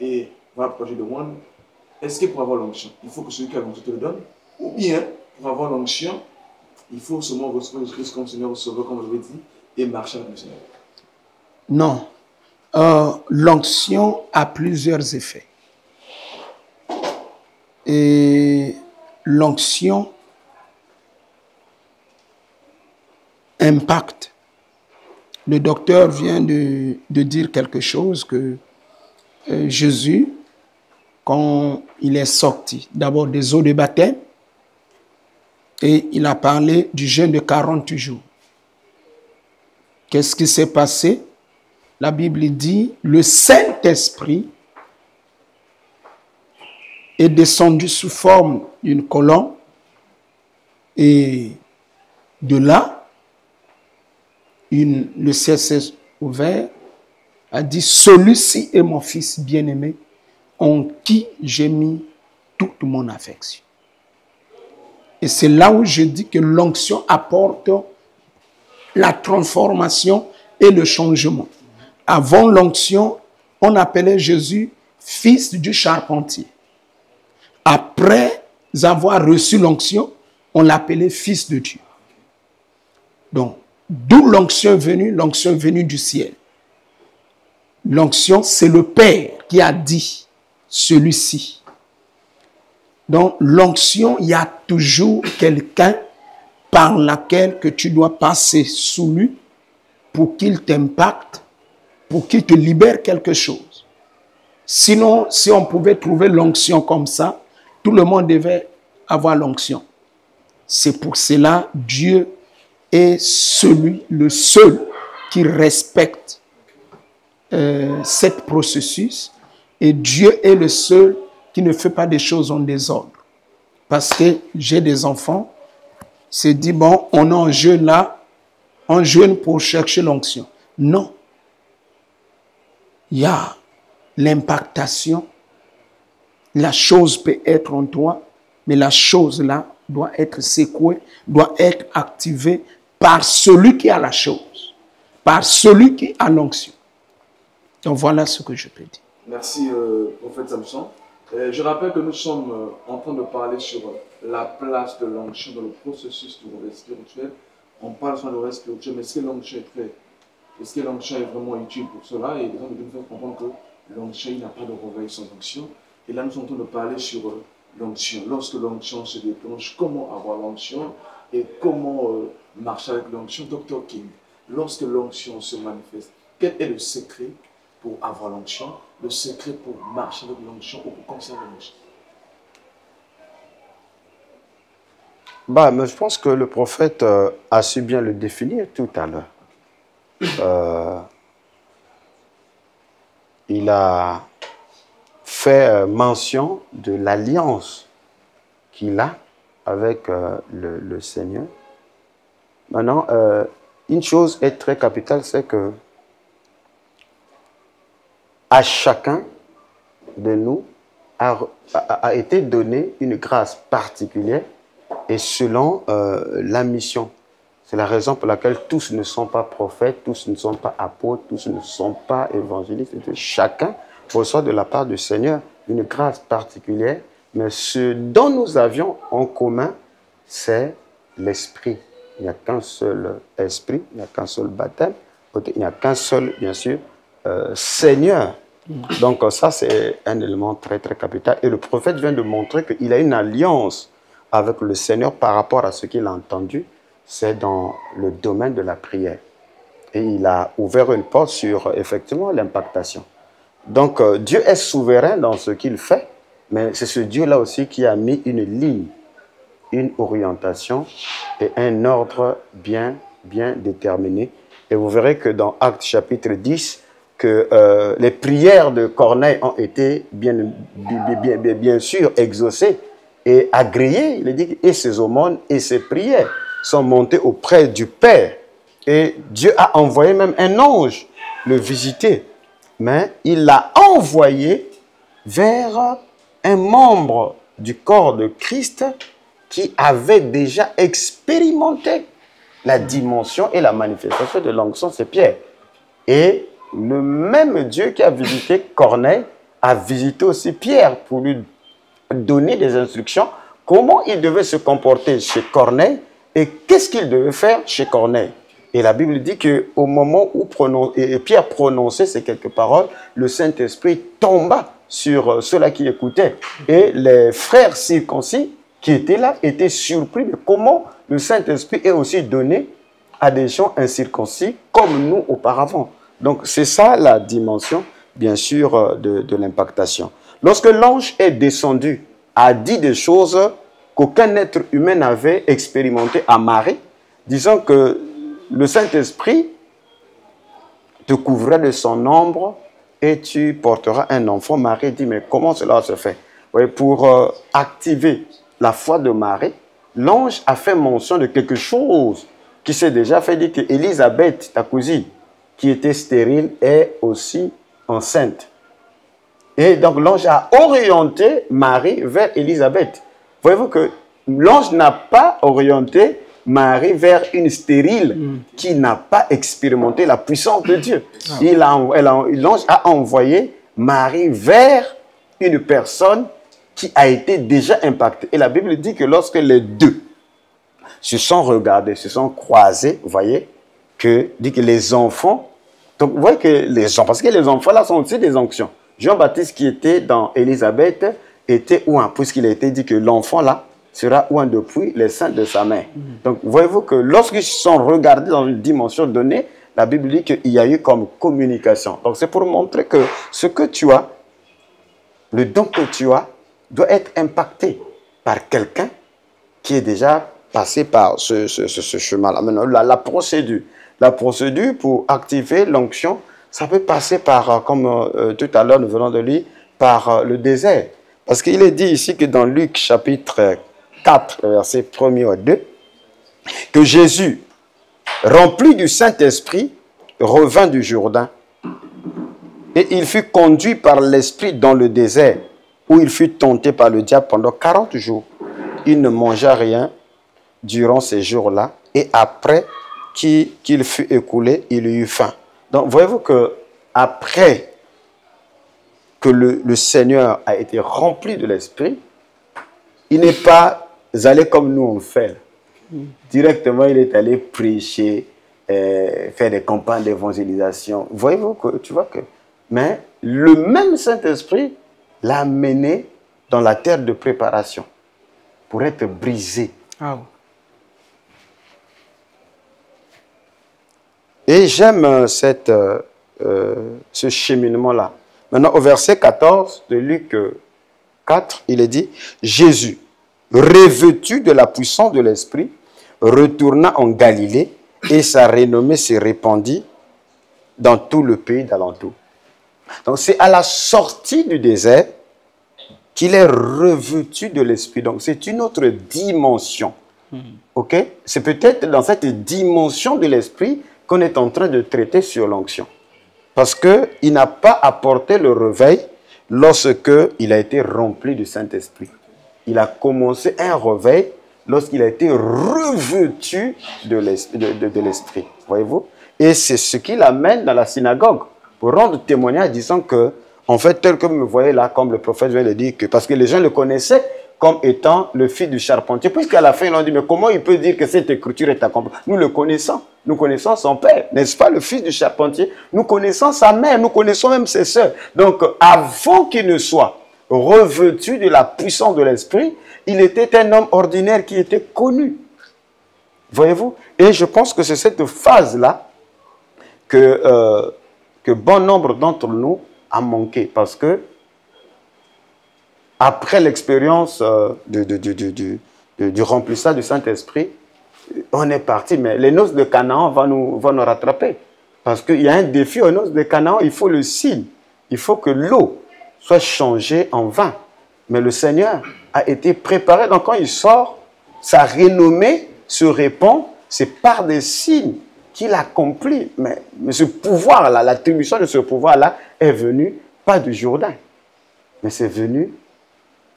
Et voilà pourquoi je demande, est-ce que pour avoir l'onction, il faut que celui qui a l'onction te le donne? Ou bien, pour avoir l'onction, il faut seulement recevoir Jésus-Christ comme Seigneur, Sauveur, comme je l'avais dit, et marcher avec le Seigneur?
Non. L'onction a plusieurs effets. Et l'onction impacte. Le docteur vient de dire quelque chose que Jésus, quand il est sorti d'abord des eaux de baptême, et il a parlé du jeûne de 40 jours. Qu'est-ce qui s'est passé? La Bible dit, le Saint-Esprit est descendu sous forme d'une colombe, et de là, le ciel s'est ouvert, a dit, celui-ci est mon fils bien-aimé, en qui j'ai mis toute mon affection. Et c'est là où je dis que l'onction apporte la transformation et le changement. Avant l'onction, on appelait Jésus fils du charpentier. Après avoir reçu l'onction, on l'appelait fils de Dieu. Donc, d'où l'onction venue du ciel. L'onction, c'est le Père qui a dit celui-ci. Donc, l'onction, il y a toujours quelqu'un par laquelle que tu dois passer sous lui pour qu'il t'impacte, pour qu'il te libère quelque chose. Sinon, si on pouvait trouver l'onction comme ça, tout le monde devait avoir l'onction. C'est pour cela Dieu est le seul qui respecte cet processus, et Dieu est le seul qui ne fait pas des choses en désordre. Parce que j'ai des enfants, c'est dit, bon, on est en jeûne là, en jeûne pour chercher l'onction. Non. Il y a l'impactation. La chose peut être en toi, mais la chose là doit être secouée, doit être activée par celui qui a la chose, par celui qui a l'onction. Donc voilà ce que je peux dire.
Merci, prophète Samson. Je rappelle que nous sommes en train de parler sur la place de l'onction dans le processus du réveil spirituel. On parle sur le réveil spirituel, mais est-ce que l'onction est vraiment utile pour cela? Et nous devons faire comprendre que l'onction n'a pas de réveil sans onction. Et là, nous sommes en train de parler sur l'onction. Lorsque l'onction se déclenche, comment avoir l'onction et comment marcher avec l'onction? Dr. King, lorsque l'onction se manifeste, quel est le secret pour avoir l'onction, le secret pour marcher avec l'onction ou pour conserver l'onction?
Mais je pense que le prophète a su bien le définir tout à l'heure. Il a fait mention de l'alliance qu'il a avec le Seigneur. Maintenant, une chose est très capitale, c'est que à chacun de nous a été donnée une grâce particulière et selon la mission. C'est la raison pour laquelle tous ne sont pas prophètes, tous ne sont pas apôtres, tous ne sont pas évangélistes. Chacun reçoit de la part du Seigneur une grâce particulière, mais ce dont nous avions en commun, c'est l'esprit. Il n'y a qu'un seul esprit, il n'y a qu'un seul baptême, il n'y a qu'un seul, bien sûr, Seigneur. Donc ça, c'est un élément très, très capital. Et le prophète vient de montrer qu'il a une alliance avec le Seigneur par rapport à ce qu'il a entendu. C'est dans le domaine de la prière. Et il a ouvert une porte sur, effectivement, l'impactation. Donc, Dieu est souverain dans ce qu'il fait, mais c'est ce Dieu-là aussi qui a mis une ligne, une orientation et un ordre bien déterminé. Et vous verrez que dans Actes chapitre 10, que les prières de Corneille ont été bien sûr exaucées et agréées. Il dit et ses aumônes et ses prières sont montées auprès du Père. Et Dieu a envoyé même un ange le visiter. Mais il l'a envoyé vers un membre du corps de Christ qui avait déjà expérimenté la dimension et la manifestation de l'onction, c'est Pierre. Et le même Dieu qui a visité Corneille a visité aussi Pierre pour lui donner des instructions, comment il devait se comporter chez Corneille et qu'est-ce qu'il devait faire chez Corneille. Et la Bible dit qu'au moment où Pierre prononçait ces quelques paroles, le Saint-Esprit tomba sur ceux-là qui écoutaient. Et les frères circoncis qui étaient là étaient surpris de comment le Saint-Esprit est aussi donné à des gens incirconcis comme nous auparavant. Donc c'est ça la dimension, bien sûr, de l'impactation. Lorsque l'ange est descendu, a dit des choses qu'aucun être humain n'avait expérimenté à Marie, disant que le Saint-Esprit te couvrira de son ombre et tu porteras un enfant. Marie dit, mais comment cela se fait? Oui, pour activer la foi de Marie, l'ange a fait mention de quelque chose qui s'est déjà fait, dire qu'Élisabeth, ta cousine, qui était stérile, est aussi enceinte. Et donc l'ange a orienté Marie vers Élisabeth. Voyez-vous que l'ange n'a pas orienté Marie vers une stérile qui n'a pas expérimenté la puissance de Dieu. L'ange a envoyé Marie vers une personne qui a été déjà impactée. Et la Bible dit que lorsque les deux se sont regardés, se sont croisés, vous voyez, dit que les enfants, donc vous voyez que les enfants, parce que les enfants là sont aussi des onctions. Jean-Baptiste qui était dans Élisabeth était ouin, puisqu'il a été dit que l'enfant là sera ouin depuis les seins de sa mère. Donc voyez-vous que lorsqu'ils se sont regardés dans une dimension donnée, la Bible dit qu'il y a eu comme communication. Donc c'est pour montrer que ce que tu as, le don que tu as, doit être impacté par quelqu'un qui est déjà passé par ce chemin-là. Maintenant, la procédure pour activer l'onction, ça peut passer par, comme tout à l'heure nous venons de lire, par le désert. Parce qu'il est dit ici que dans Luc chapitre 4, verset 1er à 2, que Jésus, rempli du Saint-Esprit, revint du Jourdain. Et il fut conduit par l'Esprit dans le désert, où il fut tenté par le diable pendant 40 jours. Il ne mangea rien durant ces jours-là, et après qu'il fut écoulé, il eut faim. Donc, voyez-vous que après que le Seigneur a été rempli de l'Esprit, il n'est pas allé comme nous on fait. Directement, il est allé prêcher, faire des campagnes d'évangélisation. Voyez-vous que, tu vois que... Mais le même Saint-Esprit l'a mené dans la terre de préparation pour être brisé.
Ah.
Et j'aime ce cheminement-là. Maintenant, au verset 14 de Luc 4, il est dit, Jésus, revêtu de la puissance de l'Esprit, retourna en Galilée et sa renommée se répandit dans tout le pays d'alentour. Donc, c'est à la sortie du désert qu'il est revêtu de l'Esprit. Donc, c'est une autre dimension. Ok? C'est peut-être dans cette dimension de l'Esprit qu'on est en train de traiter sur l'onction. Parce qu'il n'a pas apporté le réveil lorsqu'il a été rempli du Saint-Esprit. Il a commencé un réveil lorsqu'il a été revêtu de l'Esprit. Voyez-vous? Et c'est ce qui l'amène dans la synagogue pour rendre témoignage disant que, en fait, tel que vous me voyez là, comme le prophète vient de dire, que, parce que les gens le connaissaient comme étant le fils du charpentier. Puisqu'à la fin, ils ont dit, mais comment il peut dire que cette écriture est accomplie? Nous le connaissons. Nous connaissons son père, n'est-ce pas, le fils du charpentier? Nous connaissons sa mère, nous connaissons même ses sœurs. Donc, avant qu'il ne soit revêtu de la puissance de l'Esprit, il était un homme ordinaire qui était connu. Voyez-vous? Et je pense que c'est cette phase-là que bon nombre d'entre nous a manqué. Parce que après l'expérience du remplissage du Saint-Esprit, on est parti. Mais les noces de Canaan vont nous rattraper. Parce qu'il y a un défi aux noces de Canaan, il faut le signe. Il faut que l'eau soit changée en vin. Mais le Seigneur a été préparé. Donc quand il sort, sa renommée se répand. C'est par des signes qu'il accomplit. Mais ce pouvoir-là, l'attribution de ce pouvoir-là est venue pas du Jourdain. Mais c'est venu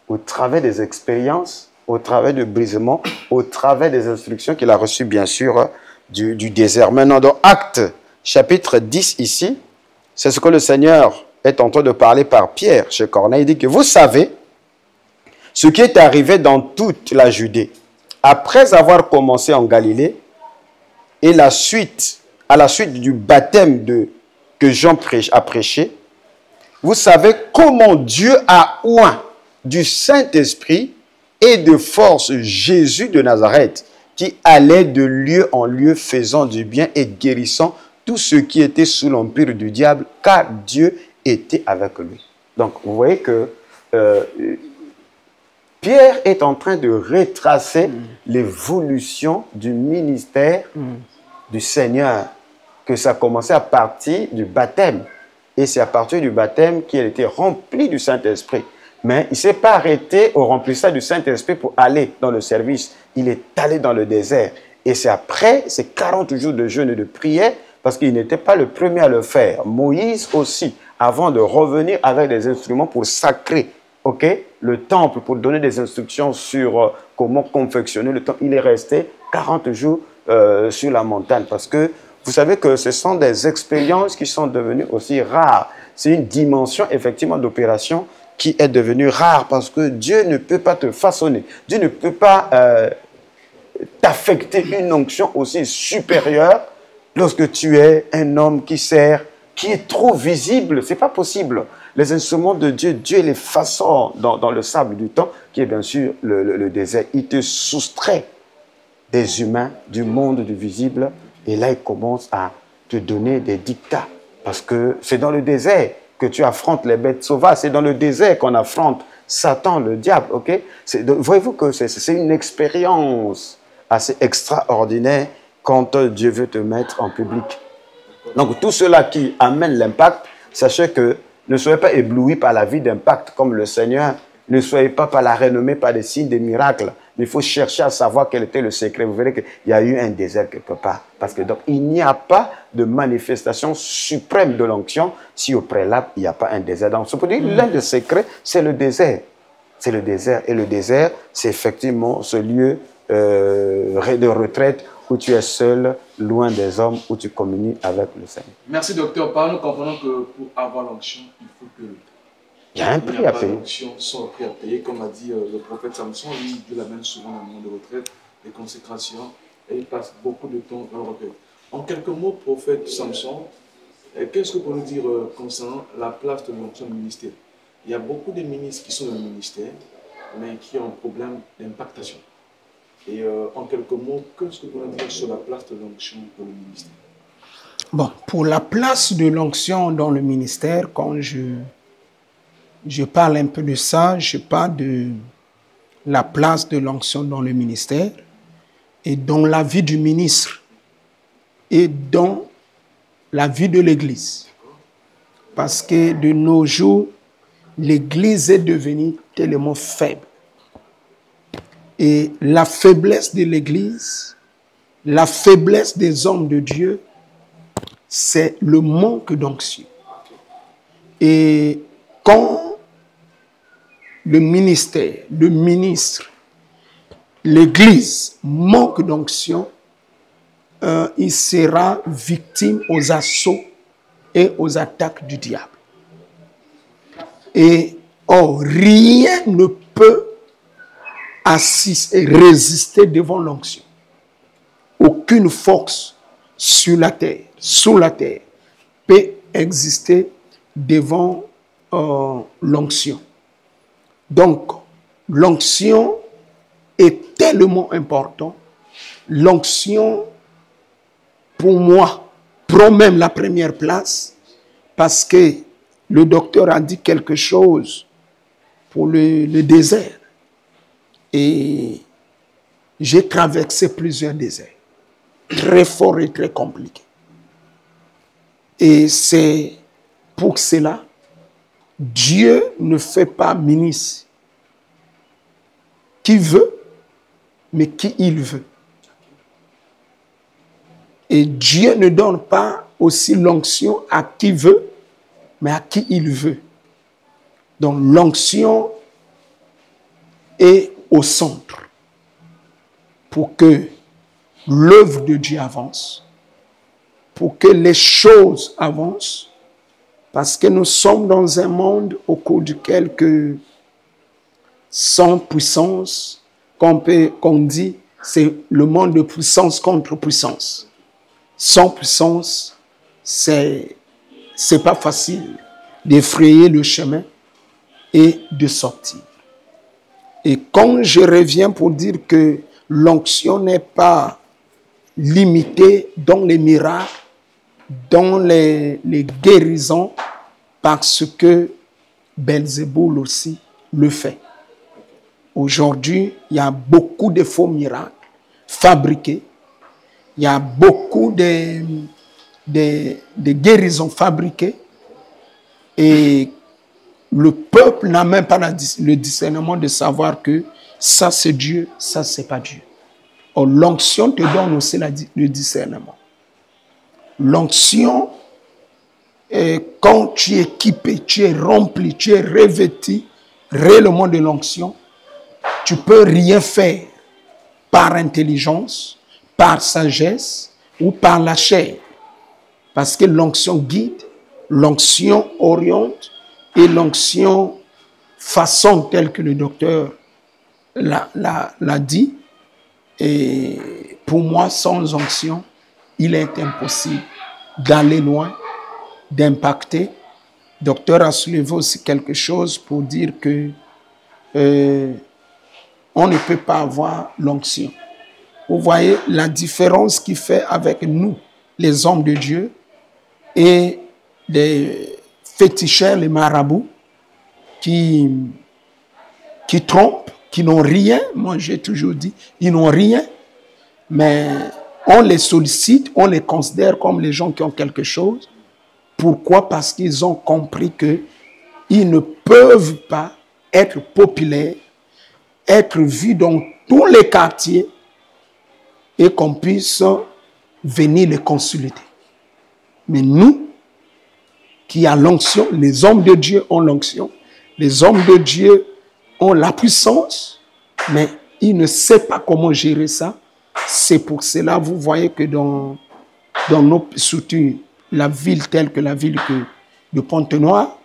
au travers des expériences, au travers du brisement, au travers des instructions qu'il a reçues, bien sûr, du désert. Maintenant, dans Actes, chapitre 10, ici, c'est ce que le Seigneur est en train de parler par Pierre chez Corneille. Il dit que vous savez ce qui est arrivé dans toute la Judée. Après avoir commencé en Galilée, et à la suite du baptême que Jean a prêché, vous savez comment Dieu a oint du Saint-Esprit et de force Jésus de Nazareth, qui allait de lieu en lieu faisant du bien et guérissant tous ceux qui étaient sous l'empire du diable, car Dieu était avec lui. Donc, vous voyez que Pierre est en train de retracer l'évolution du ministère du Seigneur, que ça a commencé à partir du baptême. Et c'est à partir du baptême qu'il a été rempli du Saint-Esprit. Mais il ne s'est pas arrêté au remplissage du Saint-Esprit pour aller dans le service. Il est allé dans le désert. Et c'est après ces 40 jours de jeûne et de prière, parce qu'il n'était pas le premier à le faire. Moïse aussi, avant de revenir avec des instruments pour sacrer le temple, pour donner des instructions sur comment confectionner le temple, il est resté 40 jours sur la montagne. Parce que vous savez que ce sont des expériences qui sont devenues aussi rares. C'est une dimension effectivement d'opération qui est devenue rare parce que Dieu ne peut pas te façonner. Dieu ne peut pas t'affecter une onction aussi supérieure lorsque tu es un homme qui sert, qui est trop visible. Ce n'est pas possible. Les instruments de Dieu, Dieu les façonne dans le sable du temps, qui est bien sûr le désert. Il te soustrait des humains, du monde du visible, et là il commence à te donner des dictats. Parce que c'est dans le désert que tu affrontes les bêtes sauvages, c'est dans le désert qu'on affronte Satan, le diable. Voyez-vous que c'est une expérience assez extraordinaire quand Dieu veut te mettre en public. Donc tout cela qui amène l'impact, sachez que ne soyez pas éblouis par la vie d'impact comme le Seigneur, ne soyez pas par la renommée, par des signes, des miracles. Il faut chercher à savoir quel était le secret. Vous verrez qu'il y a eu un désert quelque part. Parce que donc, il n'y a pas de manifestation suprême de l'onction si au préalable, il n'y a pas un désert. Donc, c'est pour dire l'un des secrets, c'est le désert. C'est le désert. Et le désert, c'est effectivement ce lieu de retraite où tu es seul, loin des hommes, où tu communies avec le Seigneur.
Merci docteur. Par nous comprenons que pour avoir l'onction, il faut que
Il y a un prix à payer.
L'onction sans prix à payer, comme a dit le prophète Samson, lui, Dieu l'amène souvent dans le moment de retraite, les consécrations, et il passe beaucoup de temps dans le recueil. En quelques mots, prophète Samson, qu'est-ce que vous pouvez nous dire concernant la place de l'onction du ministère? Il y a beaucoup de ministres qui sont dans le ministère, mais qui ont un problème d'impactation. Et en quelques mots, qu'est-ce que vous pouvez nous dire sur la place de l'onction dans le ministère?
Bon, pour la place de l'onction dans le ministère, quand je parle un peu de ça, je parle de la place de l'onction dans le ministère et dans la vie du ministre et dans la vie de l'Église. Parce que de nos jours, l'Église est devenue tellement faible. Et la faiblesse de l'Église, la faiblesse des hommes de Dieu, c'est le manque d'onction. Et quand le ministère, le ministre, l'Église manque d'onction, il sera victime aux assauts et aux attaques du diable. Et or, rien ne peut résister devant l'onction. Aucune force sur la terre, sous la terre, peut exister devant l'onction. Donc, l'onction est tellement important. L'onction, pour moi, prend même la première place parce que le docteur a dit quelque chose pour le désert. Et j'ai traversé plusieurs déserts, très forts et très compliqués. Et c'est pour cela, Dieu ne fait pas ministre qui veut, mais qui il veut. Et Dieu ne donne pas aussi l'onction à qui veut, mais à qui il veut. Donc l'onction est au centre pour que l'œuvre de Dieu avance, pour que les choses avancent, parce que nous sommes dans un monde au cours duquel que sans puissance, qu'on dit, c'est le monde de puissance contre puissance. Sans puissance, c'est pas facile d'effrayer le chemin et de sortir. Et quand je reviens pour dire que l'onction n'est pas limitée dans les miracles, dans les guérisons, parce que Belzéboul aussi le fait. Aujourd'hui, il y a beaucoup de faux miracles fabriqués. Il y a beaucoup de guérisons fabriquées. Et le peuple n'a même pas le discernement de savoir que ça c'est Dieu, ça c'est pas Dieu. Or, l'onction te donne aussi le discernement. L'onction, quand tu es équipé, tu es rempli, tu es revêtu réellement de l'onction, tu peux rien faire par intelligence, par sagesse ou par la chair. Parce que l'onction guide, l'onction oriente et l'onction façon telle que le docteur l'a dit. Et pour moi, sans onction, il est impossible d'aller loin, d'impacter. Le docteur a soulevé aussi quelque chose pour dire que on ne peut pas avoir l'onction. Vous voyez la différence qu'il fait avec nous, les hommes de Dieu, et les féticheurs, les marabouts, qui trompent, qui n'ont rien. Moi, j'ai toujours dit, ils n'ont rien, mais on les sollicite, on les considère comme les gens qui ont quelque chose. Pourquoi? Parce qu'ils ont compris qu'ils ne peuvent pas être populaires, être vus dans tous les quartiers et qu'on puisse venir les consulter. Mais nous, qui avons l'onction, les hommes de Dieu ont l'onction, les hommes de Dieu ont la puissance, mais ils ne savent pas comment gérer ça. C'est pour cela, vous voyez que dans surtout la ville telle que la ville de Pointe-Noire,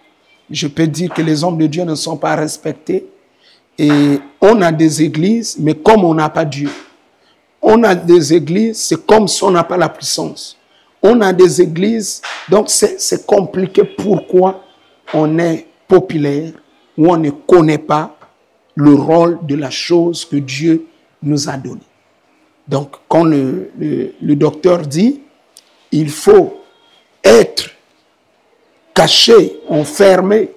je peux dire que les hommes de Dieu ne sont pas respectés. Et on a des églises, mais comme on n'a pas Dieu. On a des églises, c'est comme si on n'a pas la puissance. On a des églises, donc c'est compliqué. Pourquoi on est populaire ou on ne connaît pas le rôle de la chose que Dieu nous a donnée. Donc, quand le docteur dit, il faut être caché, enfermé.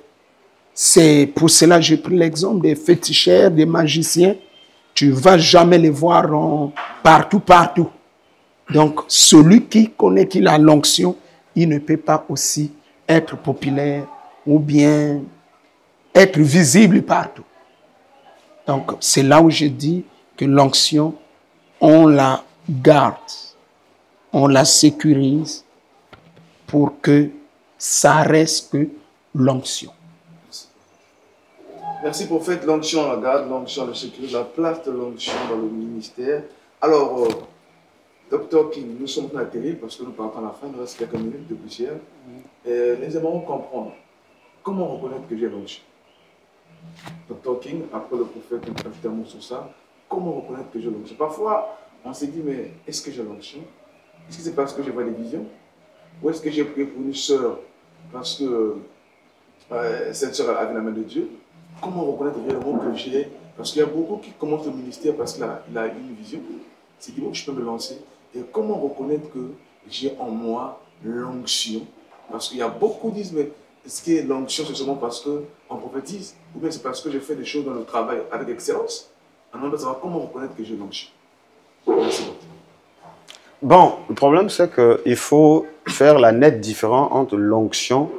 C'est pour cela que j'ai pris l'exemple des féticheurs, des magiciens. Tu ne vas jamais les voir partout. Donc, celui qui connaît qu'il a l'onction, il ne peut pas aussi être populaire ou bien être visible partout. Donc, c'est là où je dis que l'onction, on la garde, on la sécurise pour que ça reste que l'onction.
Merci prophète, l'onction la garde, l'onction la sécurité, la place de l'onction dans le ministère. Alors, Dr King, nous sommes à télé parce que nous partons à la fin, il nous reste quelques minutes de poussière. Nous aimerions comprendre comment reconnaître que j'ai l'onction. Dr King, après le prophète, nous ajouter un mot sur ça. Comment reconnaître que j'ai l'onction? Parfois, on s'est dit, mais est-ce que j'ai l'onction? Est-ce que c'est parce que je vois des visions? Ou est-ce que j'ai prié pour une sœur parce que cette sœur avait la main de Dieu? Comment reconnaître réellement que j'ai? Parce qu'il y a beaucoup qui commencent le ministère parce qu'il a une vision. C'est dit, bon, je peux me lancer. Et comment reconnaître que j'ai en moi l'onction? Parce qu'il y a beaucoup qui disent, mais est-ce que l'onction, c'est seulement parce qu'on prophétise? Ou bien c'est parce que je fais des choses dans le travail avec excellence? On doit savoir comment reconnaître que j'ai l'onction. Merci beaucoup.
Bon, le problème, c'est qu'il faut faire la nette différence entre l'onction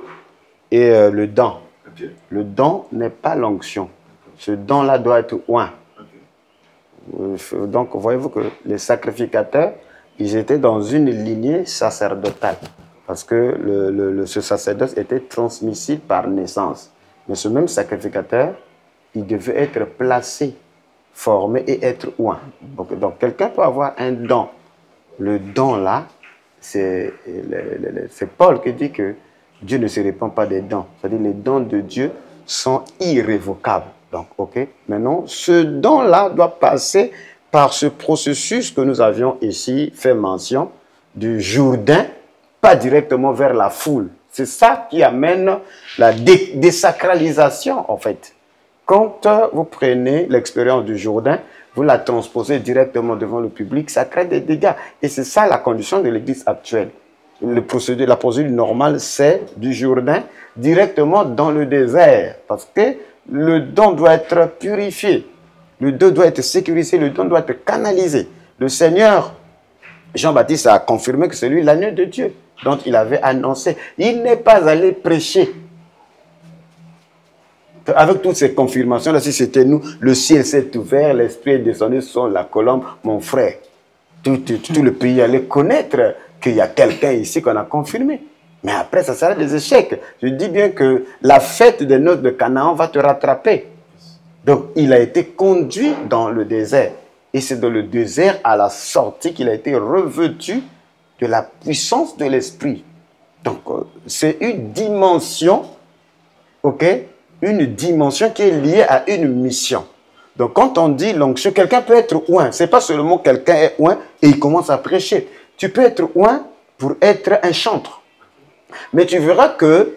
et le don.
Okay.
Le don n'est pas l'onction. Ce don-là doit être oint. Okay. Donc, voyez-vous que les sacrificateurs, ils étaient dans une lignée sacerdotale. Parce que ce sacerdoce était transmissible par naissance. Mais ce même sacrificateur, il devait être placé, formé et être oint. Donc quelqu'un peut avoir un don. Le don là, c'est Paul qui dit que Dieu ne se répand pas des dons. C'est-à-dire les dons de Dieu sont irrévocables. Donc, ok. Maintenant, ce don-là doit passer par ce processus que nous avions ici fait mention du Jourdain, pas directement vers la foule. C'est ça qui amène la désacralisation, en fait. Quand vous prenez l'expérience du Jourdain, vous la transposez directement devant le public, ça crée des dégâts. Et c'est ça la condition de l'Église actuelle. La procédure normale, c'est du Jourdain directement dans le désert. Parce que le don doit être purifié. Le don doit être sécurisé, le don doit être canalisé. Le Seigneur, Jean-Baptiste a confirmé que c'est lui l'agneau de Dieu dont il avait annoncé. Il n'est pas allé prêcher. Avec toutes ces confirmations-là, si c'était nous, le ciel s'est ouvert, l'Esprit est descendu sur la colombe, mon frère. Tout le pays allait connaître qu'il y a quelqu'un ici qu'on a confirmé. Mais après, ça sera des échecs. Je dis bien que la fête des noces de Canaan va te rattraper. Donc, il a été conduit dans le désert. Et c'est dans le désert, à la sortie, qu'il a été revêtu de la puissance de l'Esprit. Donc, c'est une dimension, ok? Une dimension qui est liée à une mission. Donc, quand on dit l'onction, quelqu'un peut être oint. Ce n'est pas seulement quelqu'un est oint et il commence à prêcher. Tu peux être oint pour être un chantre. Mais tu verras que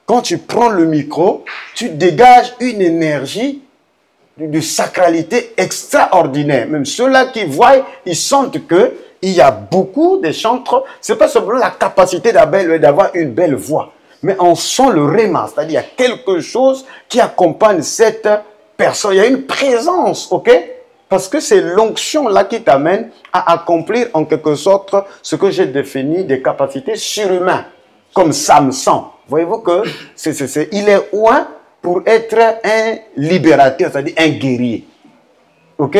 quand tu prends le micro, tu dégages une énergie de sacralité extraordinaire. Même ceux-là qui voient, ils sentent qu'il y a beaucoup de chantres. Ce n'est pas seulement la capacité d'avoir une belle voix, mais on sent le réma, c'est-à-dire il y a quelque chose qui accompagne cette personne. Il y a une présence, ok? Parce que c'est l'onction là qui t'amène à accomplir en quelque sorte ce que j'ai défini des capacités surhumaines, comme Samson. Voyez-vous que il est oint pour être un libérateur, c'est-à-dire un guerrier. Ok?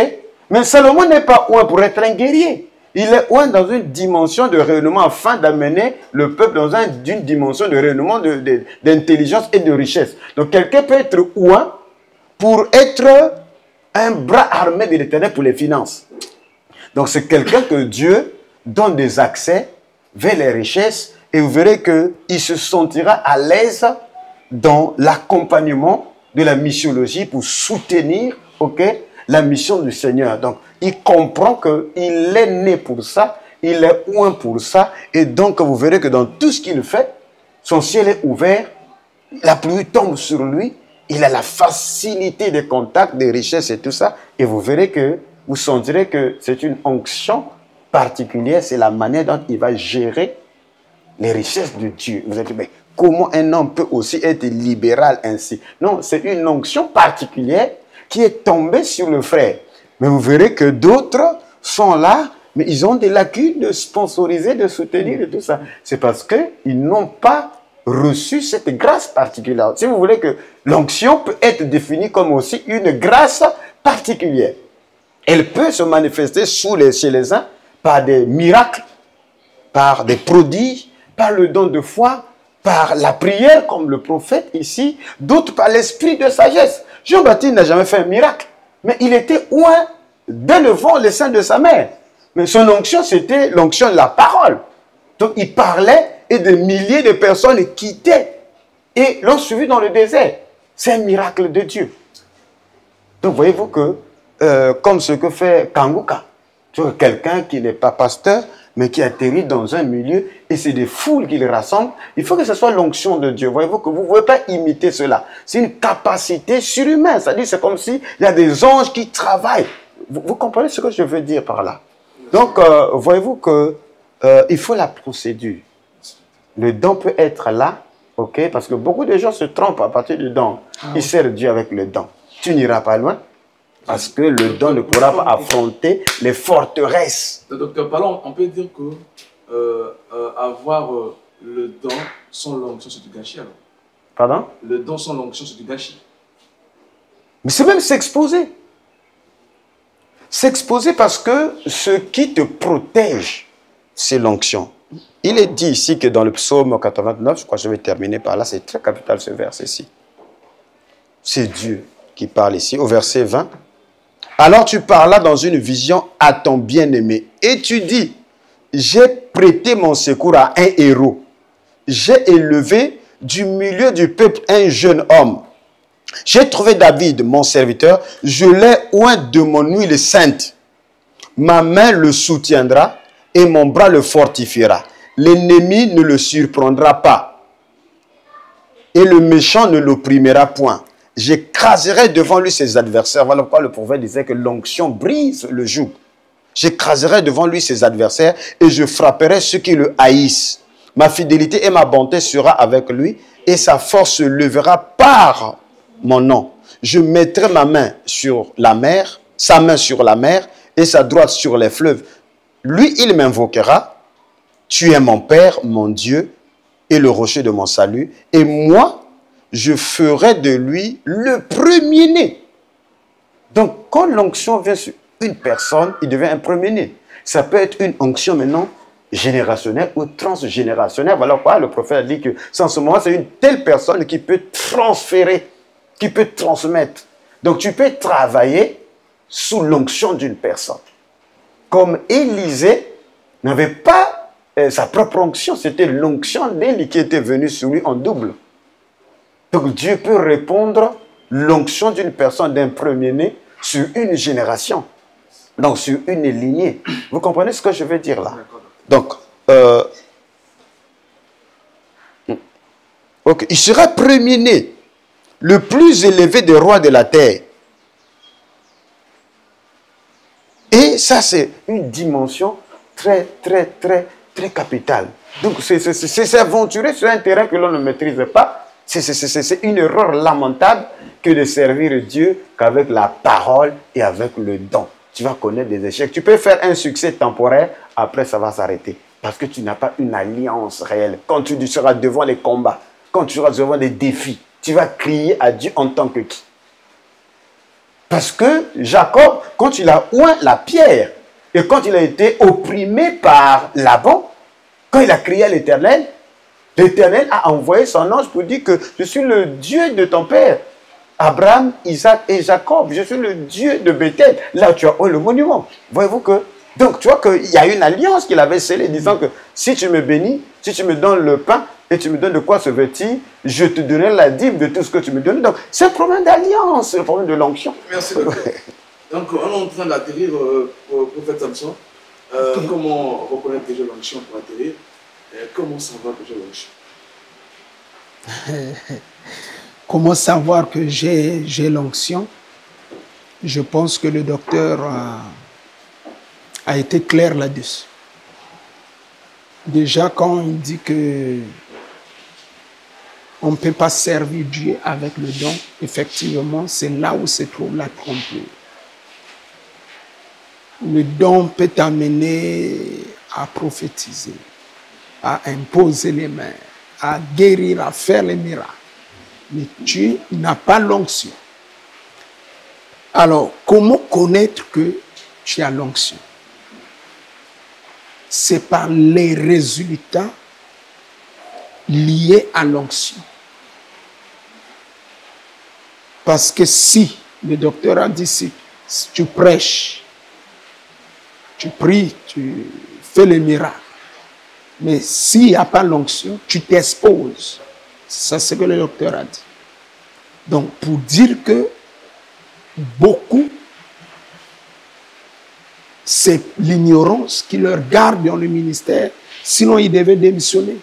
Mais Salomon n'est pas oint pour être un guerrier. Il est oint dans une dimension de rayonnement afin d'amener le peuple dans une dimension de rayonnement, d'intelligence et de richesse. Donc quelqu'un peut être oint pour être un bras armé de l'Éternel pour les finances. Donc c'est quelqu'un que Dieu donne des accès vers les richesses et vous verrez qu'il se sentira à l'aise dans l'accompagnement de la missiologie pour soutenir, la mission du Seigneur. Donc, il comprend qu'il est né pour ça, il est oint pour ça, et donc vous verrez que dans tout ce qu'il fait, son ciel est ouvert, la pluie tombe sur lui, il a la facilité des contacts, des richesses et tout ça, et vous verrez que, vous sentirez que c'est une onction particulière, c'est la manière dont il va gérer les richesses de Dieu. Vous allez dire, mais comment un homme peut aussi être libéral ainsi? Non, c'est une onction particulière qui est tombée sur le frère. Mais vous verrez que d'autres sont là, mais ils ont des lacunes de sponsoriser, de soutenir et tout ça. C'est parce qu'ils n'ont pas reçu cette grâce particulière. Si vous voulez que l'onction peut être définie comme aussi une grâce particulière. Elle peut se manifester chez les uns par des miracles, par des prodiges, par le don de foi, par la prière, comme le prophète ici, d'autres par l'esprit de sagesse. Jean-Baptiste n'a jamais fait un miracle, mais il était oint dès le vent le sein de sa mère. Mais son onction, c'était l'onction de la parole. Donc il parlait et des milliers de personnes quittaient et l'ont suivi dans le désert. C'est un miracle de Dieu. Donc voyez-vous que, comme ce que fait Kanguka, quelqu'un qui n'est pas pasteur, mais qui atterrit dans un milieu, et c'est des foules qui le rassemblent. Il faut que ce soit l'onction de Dieu. Voyez-vous que vous ne pouvez pas imiter cela. C'est une capacité surhumaine. C'est-à-dire, c'est comme s'il y a des anges qui travaillent. Vous comprenez ce que je veux dire par là? Donc, voyez-vous que il faut la procédure. Le don peut être là, parce que beaucoup de gens se trompent à partir du don. Ils servent Dieu avec le don. Tu n'iras pas loin. Parce que le don ne pourra pas affronter les forteresses.
Docteur Parlon, on peut dire que avoir le don sans l'onction, c'est du gâchis alors.
Pardon?
Le don sans l'onction, c'est du gâchis.
Mais c'est même s'exposer. S'exposer parce que ce qui te protège, c'est l'onction. Il est dit ici que dans le psaume 89, je crois que je vais terminer par là, c'est très capital ce verset-ci. C'est Dieu qui parle ici, au verset 20. Alors tu parlas dans une vision à ton bien-aimé et tu dis, j'ai prêté mon secours à un héros. J'ai élevé du milieu du peuple un jeune homme. J'ai trouvé David, mon serviteur, je l'ai oint de mon huile sainte. Ma main le soutiendra et mon bras le fortifiera. L'ennemi ne le surprendra pas et le méchant ne l'opprimera point. J'écraserai devant lui ses adversaires. Voilà pourquoi le prophète disait que l'onction brise le joug. J'écraserai devant lui ses adversaires et je frapperai ceux qui le haïssent. Ma fidélité et ma bonté sera avec lui et sa force se levera par mon nom. Je mettrai ma main sur la mer, sa main sur la mer et sa droite sur les fleuves. Lui, il m'invoquera. Tu es mon Père, mon Dieu et le rocher de mon salut. Et moi, je ferai de lui le premier-né. Donc, quand l'onction vient sur une personne, il devient un premier-né. Ça peut être une onction maintenant générationnelle ou transgénérationnelle. Voilà pourquoi le prophète a dit que en ce moment, c'est une telle personne qui peut transférer, qui peut transmettre. Donc, tu peux travailler sous l'onction d'une personne. Comme Élisée n'avait pas sa propre onction, c'était l'onction d'Élie qui était venue sur lui en double. Donc Dieu peut répondre l'onction d'une personne, d'un premier-né, sur une génération. Donc sur une lignée. Vous comprenez ce que je veux dire là? Donc, il sera premier-né, le plus élevé des rois de la terre. Et ça, c'est une dimension très capitale. Donc, c'est s'aventurer sur un terrain que l'on ne maîtrise pas. C'est une erreur lamentable que de servir Dieu qu'avec la parole et avec le don. Tu vas connaître des échecs. Tu peux faire un succès temporaire, après ça va s'arrêter. Parce que tu n'as pas une alliance réelle. Quand tu seras devant les combats, quand tu seras devant les défis, tu vas crier à Dieu en tant que qui? Parce que Jacob, quand il a oint la pierre, et quand il a été opprimé par Laban, quand il a crié à l'Éternel, l'Éternel a envoyé son ange pour dire que je suis le Dieu de ton père, Abraham, Isaac et Jacob. Je suis le Dieu de Bethel. Là, tu as le monument. Voyez-vous que... Donc, tu vois qu'il y a une alliance qu'il avait scellée, disant que si tu me bénis, si tu me donnes le pain, et tu me donnes de quoi se vêtir, je te donnerai la dîme de tout ce que tu me donnes. Donc, c'est un problème d'alliance, c'est un problème de l'onction.
Merci beaucoup. Donc, on est en train d'atterrir, prophète Samson. Comment reconnaître que j'ai l'onction pour atterrir? Comment savoir que j'ai l'onction?
Comment savoir que j'ai l'onction? Je pense que le docteur a été clair là-dessus. Déjà, quand il dit que on ne peut pas servir Dieu avec le don, effectivement, c'est là où se trouve la tromperie. Le don peut t'amener à prophétiser, à imposer les mains, à guérir, à faire les miracles. Mais tu n'as pas l'onction. Alors, comment connaître que tu as l'onction? C'est par les résultats liés à l'onction. Parce que si, le docteur a dit, si tu prêches, tu pries, tu fais les miracles, mais s'il n'y a pas l'onction, tu t'exposes. C'est ce que le docteur a dit. Donc, pour dire que beaucoup, c'est l'ignorance qui leur garde dans le ministère, sinon ils devaient démissionner.